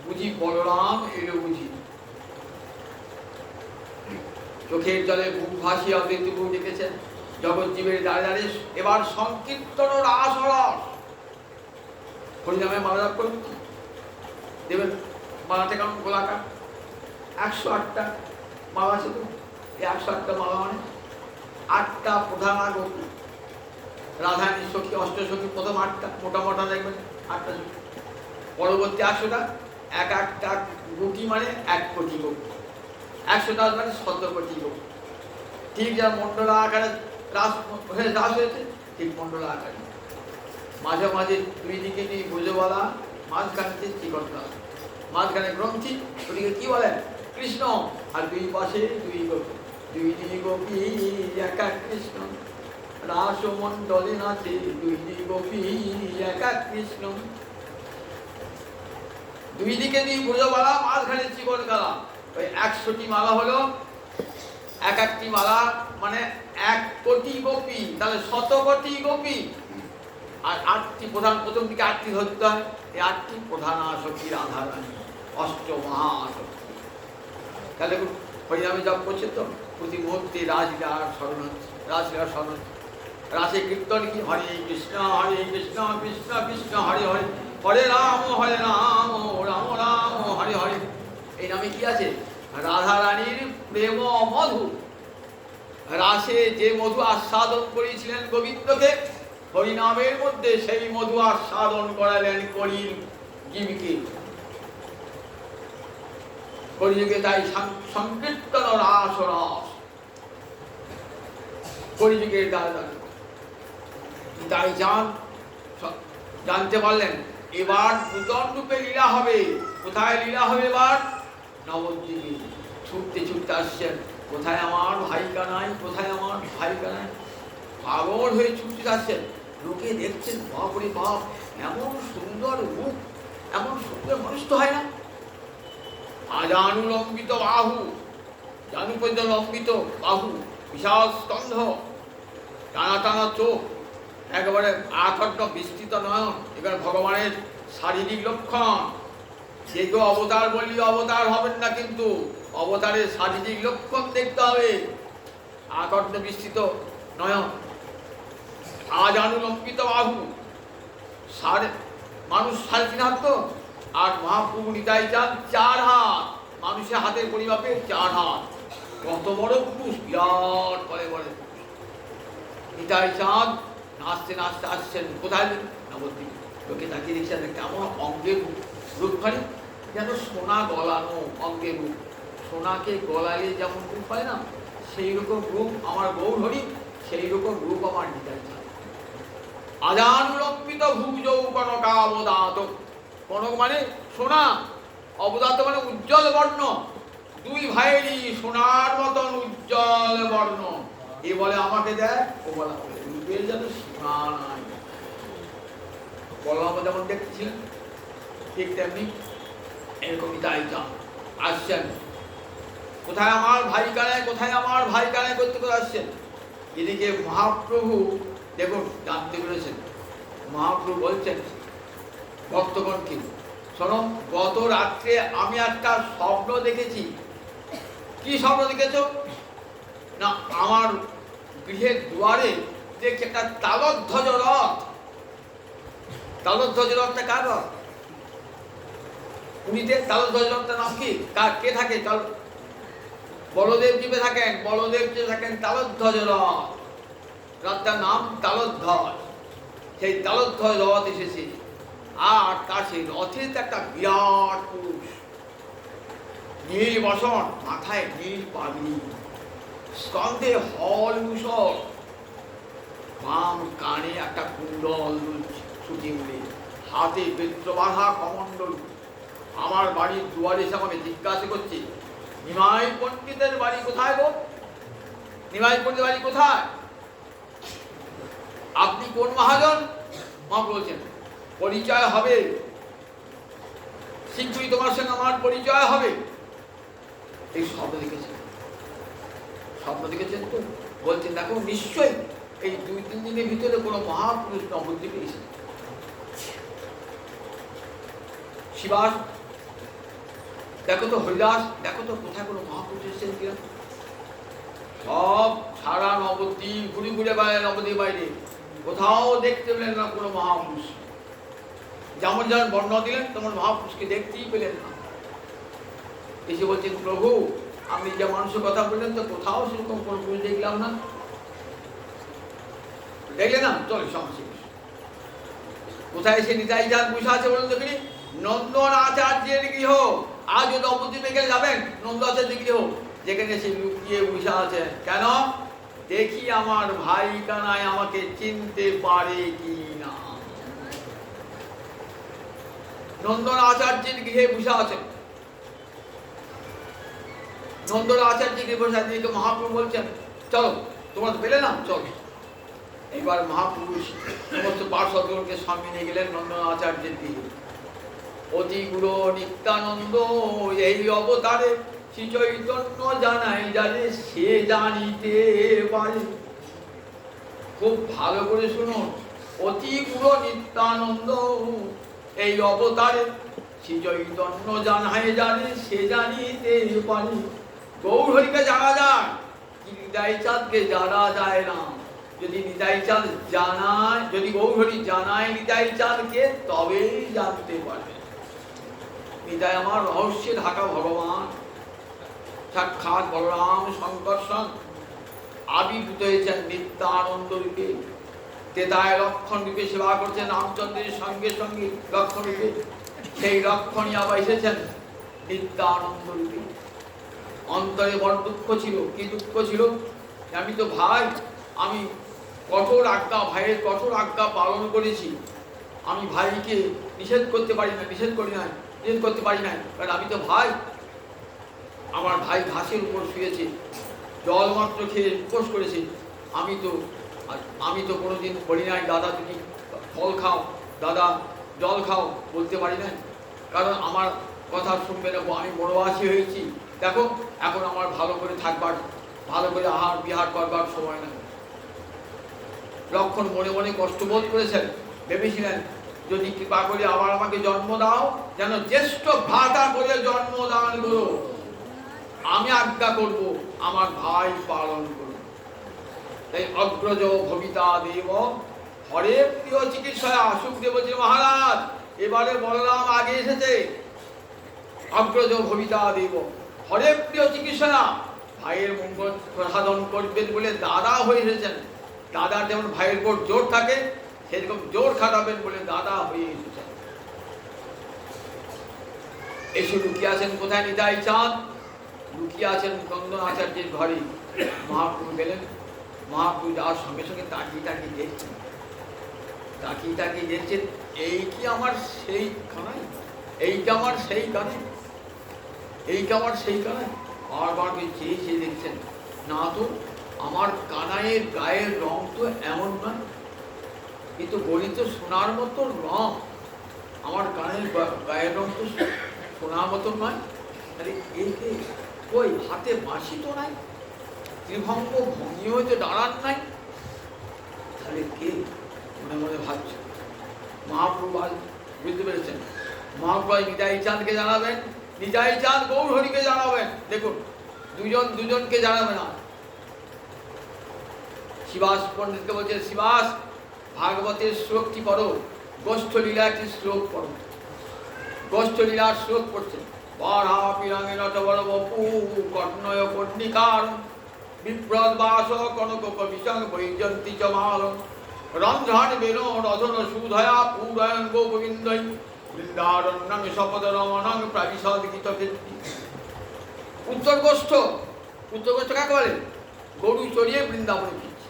বুঝি বলরাম এলো বুঝি। চোখের জলে বুক ভাসিয়ে অদ্বৈত প্রভু দেখেছেন জগৎ জীবের দ্বারে দ্বারে এবার সংকীর্তন রাসরস। হরিনামে মালা করুন, দেবেন মালাটা কেমন গোলাকার, 108টা মালা আছে তো। এই 108টা মালা মানে 8টা প্রধান আগত। রাধারানী সখী অষ্টসখী প্রথম 8টা মোটা মোটা দেখবেন 8টা, পরবর্তী 100টা। এক একটা গুটি মানে 1 কোটি গোপ, 100টা মানে 100 কোটি গোপ। ঠিক যা মন্ডলা আকারে রাস হয়েছে, ঠিক মন্ডলা আকারে। মাঝে মাঝে দুই দিকে নিয়ে বুঝেওয়ালা, মাঝখানে চিকটলা, মাঝখানে গ্রন্থি, ওদিকে কি বলেন? কৃষ্ণ। আর দুই পাশে দুই গোপী, দুই গোপী একা কৃষ্ণ। রাসমণ্ডলে নাচে দুই গোপী একা কৃষ্ণ। দুই দিকে দুই বুঝেওয়ালা, মাঝখানে চিকট গালা। ওই 100টি মালা হলো, এক একটি মালা মানে 1 কোটি গোপী, তাহলে 100 কোটি গোপী। আর 8টি প্রধান, প্রথম দিকে 8টি ধরতে হয়। এই 8টি প্রধান আসক্তি রাধারানী, অষ্টমহাশক্তি। তাহলে হরিনামে জপ করছে তো, প্রতি মুহূর্তে রাসলীলার স্মরণ হচ্ছে, রাসলীলার স্মরণ হচ্ছে। রাসে কীর্তন কি? হরে কৃষ্ণ কৃষ্ণ কৃষ্ণ হরে হরে, হরে রাম রাম রাম হরে হরে। এই নামে কি আছে? রাধারানীর প্রেম মধু। রাসে যে মধু আস্বাদন করেছিলেন গোবিন্দকে, হরিনামের মধ্যে সেই মধু আস্বাদন করালেন কলির জীবকে। কলিযুগে তাই সংকীর্তন রাসরস। কলিযুগের দ্বারা তাই জানতে পারলেন এবার নূতন রূপে লীলা হবে। কোথায় লীলা হবে? এবার নবদ্বীপে। ছুটতে ছুটতে আসছেন, কোথায় আমার ভাইকা নাই, কোথায় আমার ভাইকা নাই। পাগল হয়ে ছুটতে আসছেন। লোকে দেখছেন, বাপরে বাপ, এমন সুন্দর রূপ, এমন সুন্দর মানুষ তো হয় না। আজানুলম্বিত বাহু, জানু পর্যন্ত লম্বিত বাহু, বিশাল স্কন্ধ, টানা টানা চোখ, একেবারে আকাণ্ড বিস্তৃত নয়ন। এখানে ভগবানের শারীরিক লক্ষণ। যে কেউ অবতার বললে অবতার হবেন না, কিন্তু অবতারের শারীরিক লক্ষণ দেখতে হবে। আকাণ্ড বিস্তৃত নয়ন, আজানুলম্বিত বাহু, মানুষ 3.5 হাত তো, আর মহাপ্রভু নিতাই চাঁদ 4 হাত। মানুষের হাতের পরিমাপে 4 হাত। কত বড় পুরুষ, বিরাট বলে বলে। নিতাই চাঁদ নাচতে নাচতে আসছেন কোথায়? নবদ্বীপ। লোকে তাকিয়ে দেখছেন কেমন অঙ্গের রূপখানি, যেন সোনা গলানো অঙ্গের রূপ। সোনাকে গলালে যেমন রূপ হয় না, সেই রকম রূপ আমার গৌর হরি, সেই রকম রূপ আমার নিতাই চাঁদ। আজানুলম্বিত ভুজৌ কনকাবদাত, কনক মানে সোনা, অবদাত মানে উজ্জ্বল বর্ণ, দুই ভাইয়েরই সোনার মতন উজ্জ্বল বর্ণ। এ বলে আমাকে দেয়, ও বলে রূপের যেন সীমা নাই। বলরাম যেমন দেখতেছিলেন ঠিক তেমনি এরকমই তাই চাঁদ আসছেন। কোথায় আমার ভাই কানায়, কোথায় আমার ভাই কানায় করতে করে আসছেন। এদিকে মহাপ্রভু দেখুন জানতে পেরেছেন। মহাপ্রভু বলছেন ভক্তগণকে, শোনো, গত রাত্রে আমি একটা স্বপ্ন দেখেছি। কি স্বপ্ন দেখেছ না, আমার গৃহের দুয়ারে দেখি একটা তালধ্বজ রথ। তালধ্বজ রথটা কার রথ? পুরীতে তালধ্বজ রথটার নাম কি? কে থাকে? বলদেব জীবে থাকেন, বলদেব যে থাকেন তালধ্বজ রথ, রথটার নাম তালধ্বজ। সেই তালধ্বজ রথ এসেছে, আর তার সেই রথের একটা বিরাট পুরুষ, নীল বসন, মাথায় নীল পাগড়ি, স্কন্ধে হল মুসল, বাম কানে একটা কুণ্ডল ছুটি উড়ে, হাতে বেত্রবাধা কমণ্ডল। আমার বাড়ির দুয়ারে এসে আমাকে জিজ্ঞাসা করছে, নিমাই পণ্ডিতের বাড়ি কোথায় গো? নিমাই পণ্ডিতের বাড়ি কোথায়? আপনি কোন মহাজন? মা বলছেন পরিচয় হবে, শীঘ্রই তোমার সঙ্গে আমার পরিচয় হবে। এই স্বপ্ন দেখেছেন, স্বপ্ন দেখেছেন তো? বলছেন দেখো নিশ্চয়ই এই 2-3 দিনের ভিতরে কোনো মহাপুরুষ নবদ্বীপে এসেছে। শিবাস দেখো তো, হরিদাস দেখো তো, কোথায় কোনো মহাপুরুষ এসেছেন কিনা। সব সারা নবদ্বীপ ঘুরে ঘুরে বেড়ায়, নবদ্বীপ বাইরে কোথাও দেখতে পেলেন না কোনো মহাপুরুষ। যেমন যেমন বর্ণনা দিলেন তেমন মহাপুরুষকে দেখতেই পেলেন না। এসে বলছেন প্রভু, আপনি যে মানুষের কথা বললেন তো কোথাও সেরকম কোনো পুরুষ দেখলাম না। দেখলে না? চল সমস্যা কোথায় এসে নিতাই চাঁদ বসে আছে বলুন দেখিনি? নন্দন আচার্যের গৃহ। আজও নবদ্বীপে গেলে যাবেন নন্দ আচার্যের গৃহ, যেখানে সে লুকিয়ে বসে আছে। কেন? দেখি আমার ভাই কানাই আমাকে চিনতে পারে কি না। নন্দন আচার্যের গৃহে বসে আছেন। নন্দন আচার্যের গৃহে বসে আছেন। মহাপ্রভু বলছেন চলো, তোমরা তো পেলে না, চলো। এবার মহাপুরুষ সমস্ত পার্শ্বদকে সঙ্গে নিয়ে গেলেন নন্দন আচার্যের গৃহে। অতি গুরু নিত্যানন্দ এই অবতারে শ্রী চৈতন্য জানাই জানে সে জানিতে পারে। খুব ভালো করে শুনুন, অতি গুরু নিত্যানন্দ এই অবতারে শ্রী চৈতন্য জানাই জানে সে জানিতে পারে। গৌরহরিকে জানা যায়, কি নিতাই চাঁদকে জানা যায় না। যদি নিতাই চাঁদ জানায়, যদি গৌরহরি জানায় নিতাই চাঁদকে, তবেই জানতে পারবে। নিতাই আমার রহস্যে ঢাকা ভগবান, সাক্ষাৎ বলরাম শঙ্কর্ষণ আবির্ভূত হয়েছেন নিত্যানন্দ রূপে। তেতায় লক্ষণ রূপে সেবা করছেন রামচন্দ্রের সঙ্গে সঙ্গে লক্ষণ রূপে। সেই লক্ষণই আবার এসেছেন নিত্যানন্দ রূপে। অন্তরে বড় দুঃখ ছিল। কি দুঃখ ছিল? আমি তো ভাই, আমি কঠোর আজ্ঞা, ভাইয়ের কঠোর আজ্ঞা পালন করেছি। আমি ভাইকে নিষেধ করতে পারি না, নিষেধ করতে পারি না, কারণ আমি তো ভাই। আমার ভাই ঘাসের উপর শুয়েছে, জল মাত্র খেয়ে উপোস করেছে। আমি তো কোনোদিন বলি নাই দাদা তুমি ফল খাও, দাদা জল খাও, বলতে পারি না, কারণ আমার কথা শুনবে না। আমি বড়বাসী হয়েছি, দেখো এখন আমার ভালো করে থাকবার, ভালো করে আহার বিহার করবার সময় না। লক্ষণ মনে মনে কষ্টবোধ করেছেন, ভেবেছিলেন যদি কৃপা করে আবার আমাকে জন্ম দাও, যেন জ্যেষ্ঠ ভ্রাতা করে জন্মদান করো, আমি আজ্ঞা করব, আমার ভাই পালন করব। তাই অগ্রজ ভবিতা দেব হরে প্রিয় চিকিৎসা। সুখদেব বলছেন মহারাজ এবারে বলরাম আগে এসেছে। অগ্রজ ভবিতা দেব হরে প্রিয় চিকিৎসা, ভাইয়ের মঙ্গল সাধন করবেন বলে দাদা হয়ে এসেছেন। দাদার যেমন ভাইয়ের উপর জোর থাকে, সেরকম জোর খাটাবেন বলে দাদা হয়ে এসেছেন। এসে লুকিয়ে আছেন কোথায়? নিতাই চাঁদ লুকিয়ে আছেন নন্দন আচার্যের ঘরে। মহাপ্রভু গেলেন, মহাপ্রভু যাওয়ার সঙ্গে সঙ্গে তাকিয়ে তাকিয়ে দেখছেন, তাকিয়ে তাকিয়ে দেখছেন, এই কি আমার সেই কানাই, এই কি আমার সেই কানাই, এই কি আমার সেই কানাই। বারবার চেয়ে চেয়ে দেখছেন, না তো আমার কানাইয়ের গায়ের রং তো এমন নয়, কিন্তু গলিত সোনার মতো রং, আমার কানের গায়ের রং তো সোনার মতো নয়। তাহলে একে ওই হাতে বাঁশি তো নাই, ত্রিভঙ্গ ভঙ্গি হইতে দাঁড়ান নাই, তাহলে কে? মনে মনে ভাবছে। মহাপ্রভু বুঝতে পেরেছেন, মহাপ্রভু নিতাই চাঁদকে জানাবেন, নিতাই চাঁদ গৌরহরিকে জানাবেন। দেখুন দুজন দুজনকে জানাবে না। শিবাস পণ্ডিতকে বলছে, শিবাস ভাগবতের শ্লোকটি পড়ো, গোষ্ঠলীলা একটি শ্লোক পড়ো। গোষ্ঠলীলার শ্লোক পড়ছেন, বারা পিরাঙ্গে নটবর বপু কর্ণয় কর্ণিকার বিপ্রদ বাস কনক কবিসং বৈজন্তী চমাল রন্ধ্রান বেনো রধন সুধয়া পুরায়ণ গোবিন্দই বৃন্দারণ্যং শপদ রমণং প্রাবিশদ গীত কীর্তি। উত্তরগোষ্ঠ, উত্তরগোষ্ঠ কাকে বলে? গরু চড়িয়ে বৃন্দাবনে ফিরছে।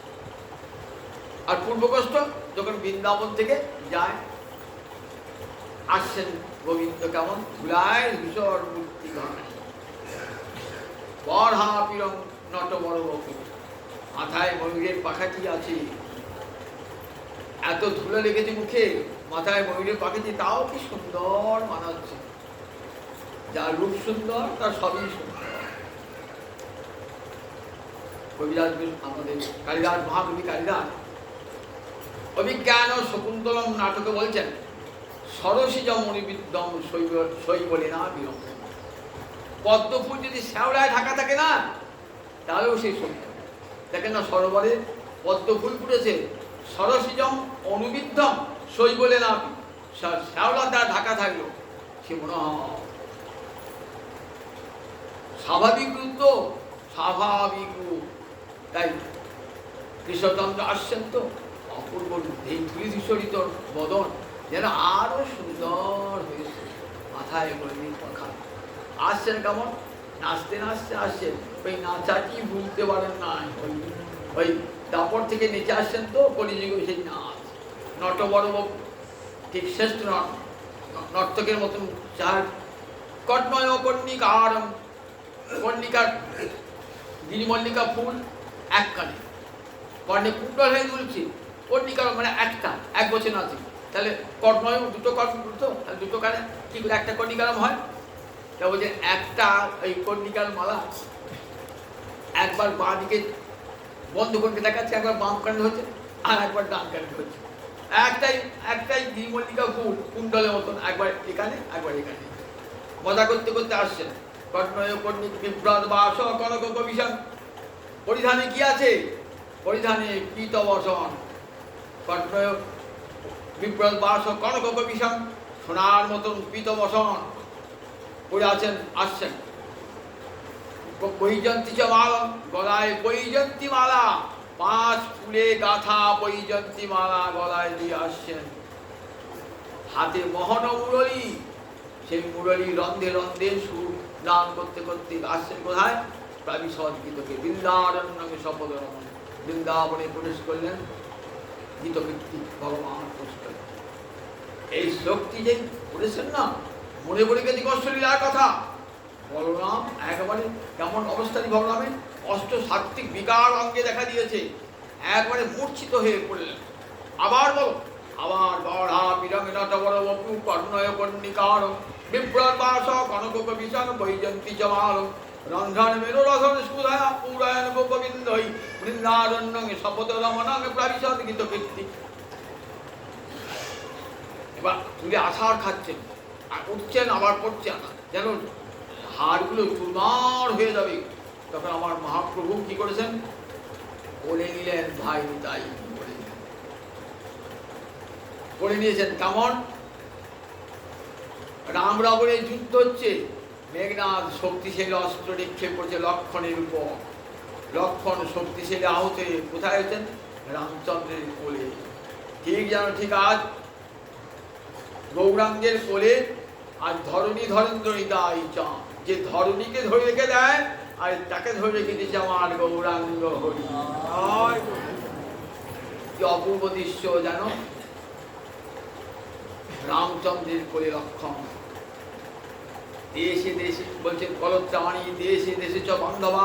আর পূর্বগোষ্ঠ যখন বৃন্দাবন থেকে যায়, আসছেন গোবিন্দ কেমন ধুলায় ধূসর মূর্তি গায়, বরহা পিরং নট বড় বকু, মাথায় ময়ূরের পাখাটি আছে, এত ধুলো লেগেছে মুখে, মাথায় ময়ূরের পাখাটি, তাও কি সুন্দর মানাচ্ছে। যার রূপ সুন্দর তার সবই সুন্দর। কবিরাজ আমাদের কালিদাস, মহাকবি কালিদাস অভিজ্ঞান ও শকুন্তলম নাটকে বলছেন, সরসিজম অনিবিদ্যম শৈবলে না বিরম। পদ্ম ফুল যদি শ্যাওলায় ঢাকা থাকে না, তাহলেও সেই সুন্দর। দেখেন না সরোবরে পদ্ম ফুল ফুটেছে, সরসিজম অনুবিদ্ধম শৈবলে না, শ্যাওলা দ্বারা ঢাকা থাকলো, সে মনে হয় স্বাভাবিক রূপ, তো স্বাভাবিক রূপ। তাই কৃষ্ণচন্দ্র আসছেন তো অপূর্ব এই ধূলিধূসরিত বদন যেন আরো সুন্দর হয়েছে, মাথায় ময়ূরের পাখা। আসছেন কেমন? নাচতে নাচতে আসছেন, ওই নাচাটি ভুলতে পারেন না। ওই দাপর থেকে নেচে আসছেন তো কলিযুগে সেই নাচ। নটবর ঠিক শ্রেষ্ঠ নর্তকের মতন চার কর্ণয় কর্ণিকার, কর্ণিকার গিরিমল্লিকা ফুল এক কানে, কর্ণে কুণ্ডল হয়ে দুলছে, কর্ণিকার মানে একটা, এক বছর আছে। তাহলে কর্ণয় দুটো কর্ণ, দুটো কানে কি করে একটা কর্ণিকারম হয়? তা বলছে একটা ওই কর্ণিকার মালা একবার বাঁ দিকে বন্ধ করতে দেখাচ্ছে, একবার বাম কানে হচ্ছে, আর একবার ডান কানে হচ্ছে। একটাই গিরিমল্লিকা ফুল কুণ্ডলের মতন, একবার এখানে একবার এখানে। মজা করতে করতে আসছেন। কর্ণয় কর্ণিক বিভ্রাট বাস কনক কবিশন, পরিধানে কি আছে? পরিধানে পীতবসন। কর্ণয় বিভ্রাট বাস কনক কবিশন, সোনার মতন পীতবসন পরে আছেন, আসছেন। বৈজন্তী মালা, গলায় বৈজন্তী মালা, 5 ফুলে গাথা বৈজন্তী মালা গলায় দিয়ে আসছেন। হাতে মোহন মুরলী, সেই মুরলী রন্ধে রন্ধে সুর গান করতে করতে আসছেন কোথায়? প্রাবিশদ গীতকে বৃন্দারণ্যকে শপথ রমণ, বৃন্দাবনে প্রবেশ করলেন, গীতকীর্তি ভগবান প্রবেশ করলেন। এই শ্লোকটি যে পড়েছেন না, মনে পড়ে গেছে গোষ্ঠলীলার কথা। বলরাম একেবারে কেমন অবস্থায়, বলরামের অষ্টসাত্ত্বিক বিকার অঙ্গে দেখা দিয়েছে, একবারে মূর্ছিত হয়ে পড়লেন। আবার বলো, আবার গড়া বিরঙ্গে নটবর বপু কর্ণয় কর্ণিকার বিভ্রাট বাস কনক কবিশন বৈজন্তী চমাল রন্ধ্রান মেরু রধন সুধয়া পুরায়ণ গোবিন্দই বৃন্দারণ্যং শপথ রমণং প্রাবিশদ গীত কীর্তি। এবার তুলে আছাড় খাচ্ছেন, আর উঠছেন, আবার পড়ছেন, যেন হাড়গুলো চুরমার হয়ে যাবে। তখন আমার মহাপ্রভু কি করেছেন? বলে নিলেন, ভাই তাই করে নিয়েছেন। কেমন? রাম রাবণের যুদ্ধ হচ্ছে, মেঘনাদ শক্তিশালী অস্ত্র নিক্ষেপ করছে লক্ষণের উপর। লক্ষণ শক্তিশালী আহত হয়ে কোথায় হয়েছেন? রামচন্দ্রের কোলে। ঠিক যেন ঠিক আজ গৌরাঙ্গের কোলে আজ ধরণী ধরেন্দ্র হৃদয় চাঁদ, যে ধরণীকে ধরে রেখে দেয় আর তাকে ধরে রেখে দিয়েছে আমার গৌরাঙ্গ হরি। কি অপূর্ব দৃশ্য জানো, রামচন্দ্রের কোলে লক্ষণ। দেশে দেশে বলছেন কলত্রাণী দেশে দেশে চ বান্ধবা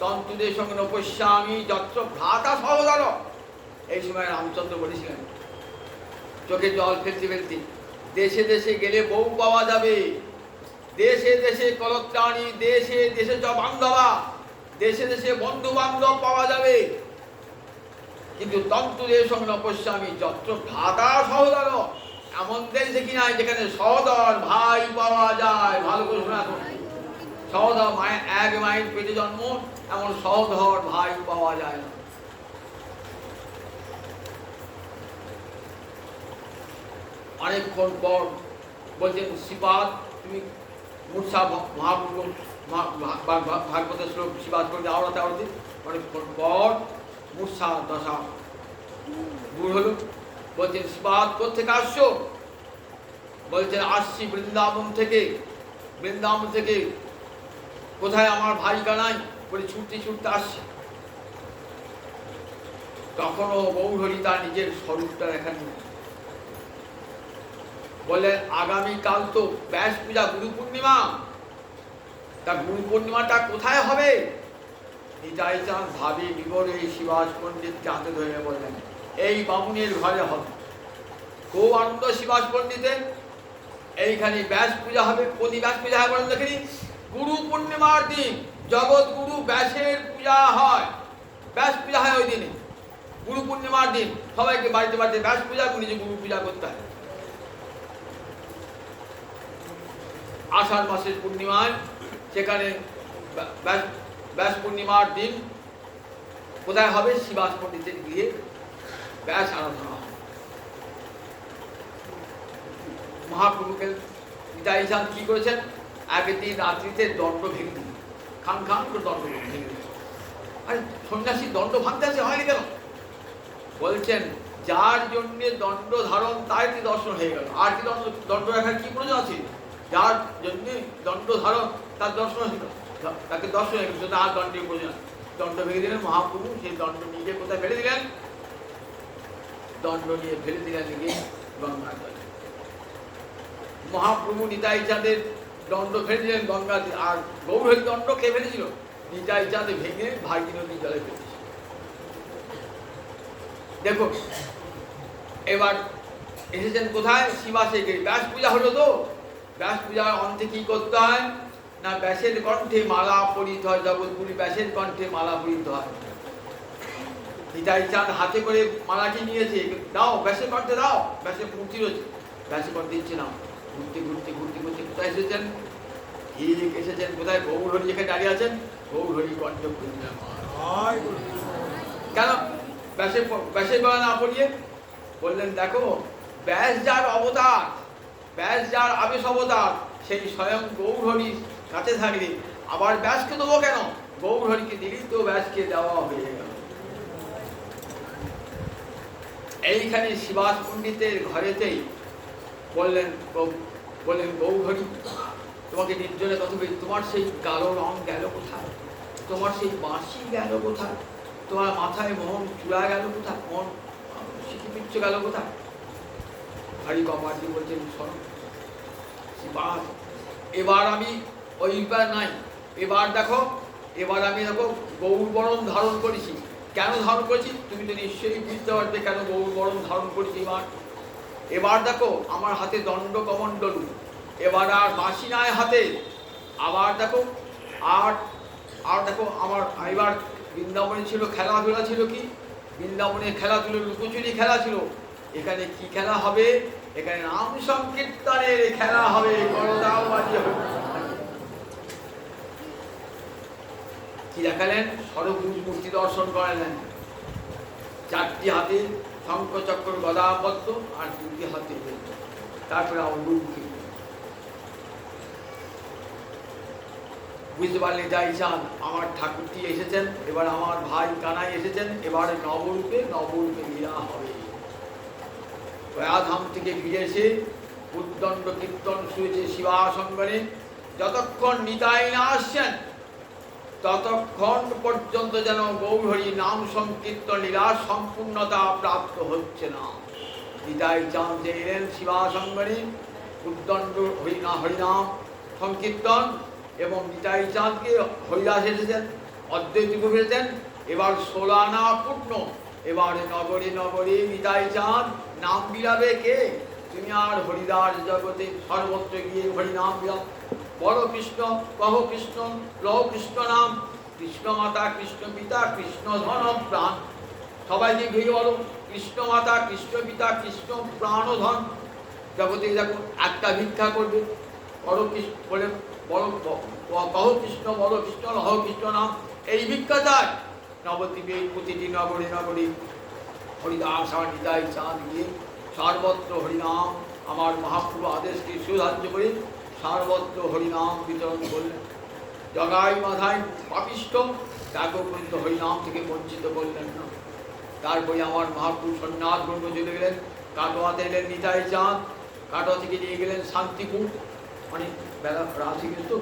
তন্তুদের সঙ্গে নপস্যামি যত্র ভ্রাতা সহোদর। এই সময় রামচন্দ্র বলেছিলেন চোখে জল ফেলতে ফেলতে, দেশে দেশে গেলে বউ পাওয়া যাবে, দেশে দেশে কলত্রাণী দেশে দেশে চ বান্ধবা, দেশে দেশে বন্ধু বান্ধব পাওয়া যাবে, কিন্তু তন্তুদের সঙ্গে নপস্যামি যত্র ভ্রাতা সহোদর। এমন দেশ দেখি নাই যেখানে সহোদর ভাই পাওয়া যায়। ভালো করে শোনা, সহোদর মায়ের এক মায়ের পেটে জন্ম, এমন সহোদর ভাই পাওয়া যায় না। অনেকক্ষণ পর বলছেন শ্রীপাদ তুমি মূর্ছা মহাপুর ভাগবতের শ্লোক শ্রীপাদ করে আওড়াতে আওড়াতে অনেকক্ষণ পর মূর্ছা দশা দূর হলো। বলছেন শ্রীপাদ কোথেকে আসছো? বলছেন আসছি বৃন্দাবন থেকে। বৃন্দাবন থেকে কোথায় আমার ভাই কানাই বলে ছুটতে ছুটতে আসছে। তখনও গৌরহরি তার নিজের স্বরূপটা দেখানি। বলে আগামীকাল তো ব্যাস পূজা, গুরু পূর্ণিমা, তা গুরু পূর্ণিমাটা কোথায় হবে? নিতাই চাঁদ ভাবি বিবরে শিবাস পণ্ডিতকে হাতে ধরে বললেন এই বামুনের ঘরে হবে। খুব আনন্দ শিবাস পণ্ডিতের, এইখানে ব্যাস পূজা হবে। প্রতি ব্যাস পূজা হয় বলেন দেখিনি? গুরু পূর্ণিমার দিন জগৎ গুরু ব্যাসের পূজা হয়, ব্যাস পূজা হয় ওই দিনে। গুরু পূর্ণিমার দিন সবাইকে বাড়িতে বাড়িতে ব্যাস পূজা নিজে গুরু পূজা করতে হয়। আষাঢ় মাসের পূর্ণিমায় সেখানে ব্যাস পূর্ণিমার দিন কোথায় হবে? শিবাস পণ্ডিতের গৃহে ব্যাস আরাধনা হবে। মহাপ্রভুকে নিতাই চাঁদ কি করেছেন? আগের দিন রাত্রিতে দণ্ড ভেঙে দিন, খান খান করে দণ্ড ভেঙে দিন। আরে সন্ন্যাসী দণ্ড ভাঙতে আছে হয়নি কেন? বলছেন যার জন্য দণ্ড ধারণ তাই কি দর্শন হয়ে গেল, আর কি দণ্ড রাখার কি প্রয়োজন আছে? যার জন্য দণ্ড ধারণ তার দর্শন হয়েছিল, তাকে দর্শন হয়ে গেল, আর দণ্ডের প্রয়োজন। দণ্ড ভেঙে দিলেন মহাপ্রভু, সেই দণ্ড নিয়ে কোথায় ফেলে দিলেন? দণ্ড নিয়ে ফেলে দিলেন গিয়ে গঙ্গার জলে। মহাপ্রভু নিতাই চাঁদের দণ্ড ফেলে দিলেন গঙ্গাতে, আর গৌরহরি দণ্ড কে ফেলেছিল? নিতাই চাঁদে ভেঙে ভাগী নদীর জলে ফেলেছিল। দেখো এবার এসেছেন কোথায়? শিবাসে গিয়ে ব্যাস পূজা হলো। তো ব্যাস পূজার অন্তে কি করতে হয় না, ব্যাসের কণ্ঠে মালা পরিতে হয়। জগৎগুরু ব্যাসের কণ্ঠে মালা পরিতে হয়। নিতাই চাঁদ হাতে করে মালাটি নিয়েছে, দাও ব্যাসের কণ্ঠে দাও। ব্যাসের মূর্তি রয়েছে, ব্যাসের কণ্ঠে দিচ্ছে না। ঘুরতে ঘুরতে ঘুরতে ঘুরতে কোথায় এসেছেন? ঠিক এসেছেন কোথায়? গৌরহরি যেখানে দাঁড়িয়ে আছেন, গৌরহরি কণ্ঠ খুঁজলেন। কেন ব্যাসের গলা না পড়িয়ে? বললেন দেখো ব্যাস যার অবতার, ব্যাস যার আবেশ অবতার, সেই স্বয়ং গৌরহরির কাছে থাকলে আবার ব্যাসকে দেবো কেন? গৌরহরিকে দিলেই তো ব্যাসকে দেওয়া হয়ে গেল। এইখানে শিবাস পণ্ডিতের ঘরেতেই বললেন গৌরহরি তোমাকে নির্জনে কথা বলি, তোমার সেই কালো রং গেল কোথায়? তোমার সেই বাঁশি গেল কোথায়? তোমার মাথায় মোহন চূড়া গেল কোথায়? মোহন সিকিপিচ্ছ গেল কোথায়? হরি কমাটি বলছেন শোনো শিবাস, এবার আমি ওইবার নাই, এবার দেখো, এবার আমি দেখো গৌরবরণ ধারণ করেছি। কেন ধারণ করেছি তুমি তো নিশ্চয়ই বুঝতে পারবে কেন গৌরবরণ ধারণ করেছি। এবার দেখো আমার হাতে দণ্ড কমণ্ডলু, এবার আর বাঁশি নাই হাতে। আবার দেখো আর দেখো আমার এবার বৃন্দাবনে ছিল খেলাধুলা, ছিল কি বৃন্দাবনে খেলাধুলো, লুকোচুরি খেলা ছিল। এখানে কি খেলা হবে? এখানে নাম সংকীর্তনের খেলা হবে। কি দেখালেন? সরভুজ মূর্তি দর্শন করালেন, চারটি হাতে শঙ্খ চক্র গদা পদ্ম আর দুটি হাতে। তারপরে বুঝতে পারলে যাই চান আমার ঠাকুরটি এসেছেন, এবার আমার ভাই কানাই এসেছেন, এবারে নবরূপে লীলা হবে। প্রয়াধাম থেকে ফিরে এসে উদ্দণ্ড কীর্তন শুয়েছে শিবাসঙ্গনে। যতক্ষণ নিতাই না আসছেন ততক্ষণ পর্যন্ত যেন গৌরহরি নাম সংকীর্তন লীলা সম্পূর্ণতা প্রাপ্ত হচ্ছে না। নিতাই চাঁদ যে এলেন শিবাসঙ্গনে উদ্দণ্ড হরিনাম সংকীর্তন, এবং নিতাই চাঁদকে হরিদাস এসেছেন, অদ্বৈত এসেছেন। এবার 16 আনা পূর্ণ, এবারে নগরে নগরে নিতাই চাঁদ নাম বিলাবে কে? তুমি আর হরিদাস জগতে সর্বত্র গিয়ে হরিনাম বিলাও। বলো কৃষ্ণ, কহ কৃষ্ণ, লহ কৃষ্ণ নাম, কৃষ্ণ মাতা কৃষ্ণ পিতা কৃষ্ণ ধন প্রাণ। সবাইকে গিয়ে বলো কৃষ্ণ মাতা কৃষ্ণ পিতা কৃষ্ণ প্রাণ ও ধন। জগতে দেখো একটা ভিক্ষা করবে, বড় কৃষ্ণ বলে বড় কহ কৃষ্ণ, বড় কৃষ্ণ, লহ কৃষ্ণ নাম, এই ভিক্ষা চায়। নবদ্বীপে প্রতিটি নগরে নগরে হরিদাস আর নিতাই চাঁদ গিয়ে সর্বত্র হরিনাম, আমার মহাপ্রভু আদেশকে সুধার্য করে সর্বত্র হরিনাম বিতরণ করলেন। জগাই মাথায় পাপিষ্ঠ, তাকেও পর্যন্ত হরিনাম থেকে বঞ্চিত করলেন না। তারপরে আমার মহাপ্রভু সন্ন্যাস গ্রহণ চলে গেলেন। কাটোয়াতে এলেন নিতাই চাঁদ, কাটোয়া থেকে নিয়ে গেলেন শান্তিপুর, অনেক বেলা রাশি কিন্তু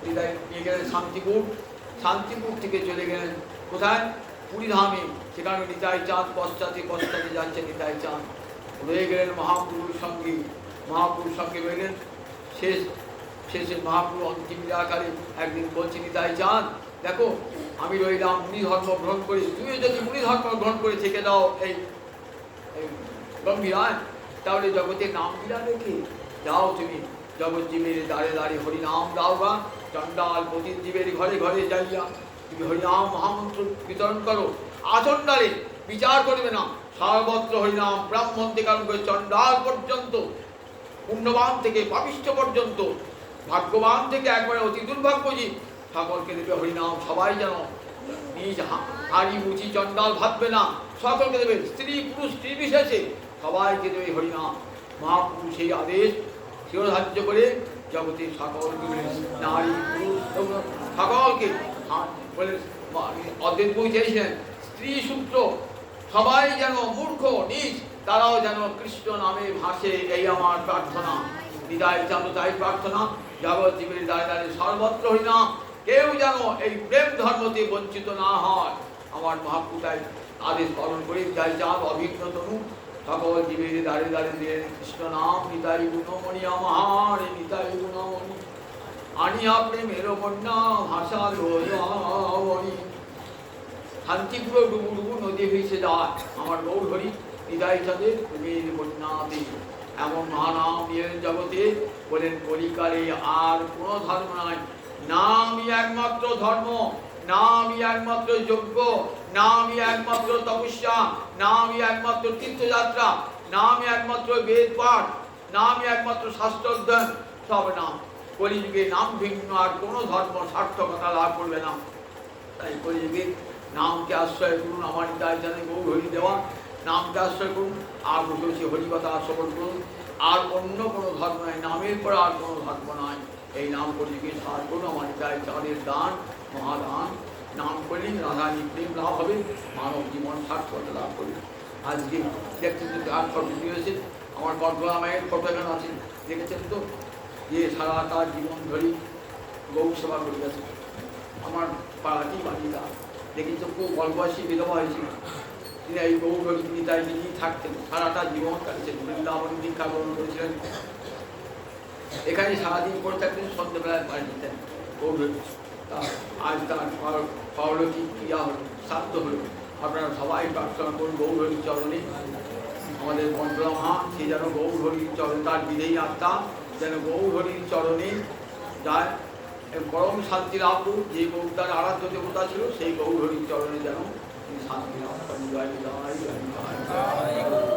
নিতাই নিয়ে গেলেন শান্তিপুর। শান্তিপুর থেকে চলে গেলেন কোথায়? পুরীধামে। সেখানে নিতাই চাঁদ পশ্চাতে পশ্চাতে যাচ্ছে নিতাই চাঁদ, রয়ে গেলেন মহাপ্রভুর সঙ্গে। মহাপ্রভুর সঙ্গে রইলেন। শেষে মহাপ্রভু অন্তিম আকারে একদিন বলছে নিতাই চাঁদ, দেখো আমি রইলাম মুনি ধর্ম গ্রহণ করে, তুমি যদি মুনি ধর্ম গ্রহণ করে থেকে দাও এই গম্ভীরায়, তাহলে জগতে নাম বিলা রেখে যাও তুমি জগৎজীবের দ্বারে দ্বারে হরিনাম দাও বা চণ্ডাল পতিজীবের ঘরে ঘরে যাইয়া তুমি হরিনাম মহামন্ত্র বিতরণ করো। আচণ্ডালে বিচার করবে না, সর্বত্র হরিনাম, ব্রাহ্মণ থেকে আরম্ভ করে চণ্ডাল পর্যন্ত, পুণ্যবান থেকে পাপিষ্ঠ পর্যন্ত, ভাগ্যবান থেকে একবারে অতি দুর্ভাগ্যজী, সকলকে দেবে হরিনাম। সবাই যেন নিজ হাড়ি মুচি চণ্ডাল ভাববে না, সকলকে দেবে, স্ত্রী পুরুষ নির্বিশেষে সবাইকে দেবে হরিনাম। মহাপুরুষ সেই আদেশ শিরোধার্য করে জগতের সকলকে নারী পুরুষ সকলকে বলে অদ্বৈত চেয়েছিলেন, স্ত্রী সূত্র সবাই যেন মূর্খ নিজ, তারাও যেন কৃষ্ণ নামে ভাসে, এই আমার প্রার্থনা। নিতাই চাঁদ তাই প্রার্থনা, জগৎ জীবের দ্বারে দ্বারে সর্বত্র হরিনাম, কেউ যেন এই প্রেম ধর্মতে বঞ্চিত না হয়। আমার মহাপ্রভু তাই আদেশ পালন করে নিতাই চাঁদ অভিজ্ঞ তনু সকল জীবের দ্বারে দ্বারে দিলেন কৃষ্ণ নাম। নিতাই গুণমণি আমার, নিতাই গুণমণি আনিয়া প্রেমের বন্যা ভাষা লোনি। শান্তিপুর ডুবু ডুবু নদী ভেসে যায় আমার গৌর হরি নিতাই চাঁদের প্রেমের বন্যাতে। এমন মহানাম দিলেন জগতে, বলেন কলিকালে আর কোনো ধর্ম নাই, নামই একমাত্র ধর্ম, নামই একমাত্র যজ্ঞ, নামই একমাত্র তপস্যা, নামই একমাত্র তীর্থযাত্রা, নামই একমাত্র বেদ পাঠ, নামই একমাত্র শাস্ত্র অধ্যয়ন, সব নাম। কলিযুগে নাম ভিন্ন আর কোনো ধর্ম সার্থকতা লাভ করবে না। তাই কলিযুগে নামকে আশ্রয় করুন, আমার নিতাই চাঁদের গৌর হরি দেওয়া নামকে আশ্রয় করুন, আর বসে বসে হরিকথা শ্রবণ করুন। আর অন্য কোনো ধর্ম নাই, নামের পর আর কোনো ধর্ম নাই। এই নাম কলিযুগে সার করুন, আমার নিতাই চাঁদের দান মহাদান। নাম করলেন রাধানী প্রেম লাভ হবে, মানব জীবন সার্থকতা লাভ করবে। আজকে দেখছেন তো আর ফটো দিয়েছে, আমার বর্ধমান মায়ের ফটো এখানে আছে, দেখেছেন তো, যে সারা তার জীবন ধরে গৌ সেবা করে গেছে। আমার পাড়াতেই বাড়িটা দেখি তো খুব অল্পবয়সী বিধবা হয়েছিল, তিনি এই গৌ তিনি তাই নিজেই থাকতেন, সারাটা জীবন কাটছেন, বৃন্দাবন দীক্ষা গ্রহণ করেছিলেন। এখানে সারাদিন করে থাকতেন, সন্ধ্যেবেলায় বাড়ি যেতেন গৌর। আজ তার পারলৌকিক ক্রিয়া হল, শ্রাদ্ধ হল। আপনারা সবাই প্রার্থনা করুন গৌর হরির চরণে। আমাদের বন্দনা মা সে যেন গৌর হরির চরণে, তার বিধেয়ী আত্মা যেন গৌর হরির চরণে যায়, পরম শান্তি লাভ করুন। যে গৌর তার আরাধ্য দেবতা ছিল, সেই গৌর হরির চরণে যেন শান্তি লাভ করেন। জয় জয় জয়।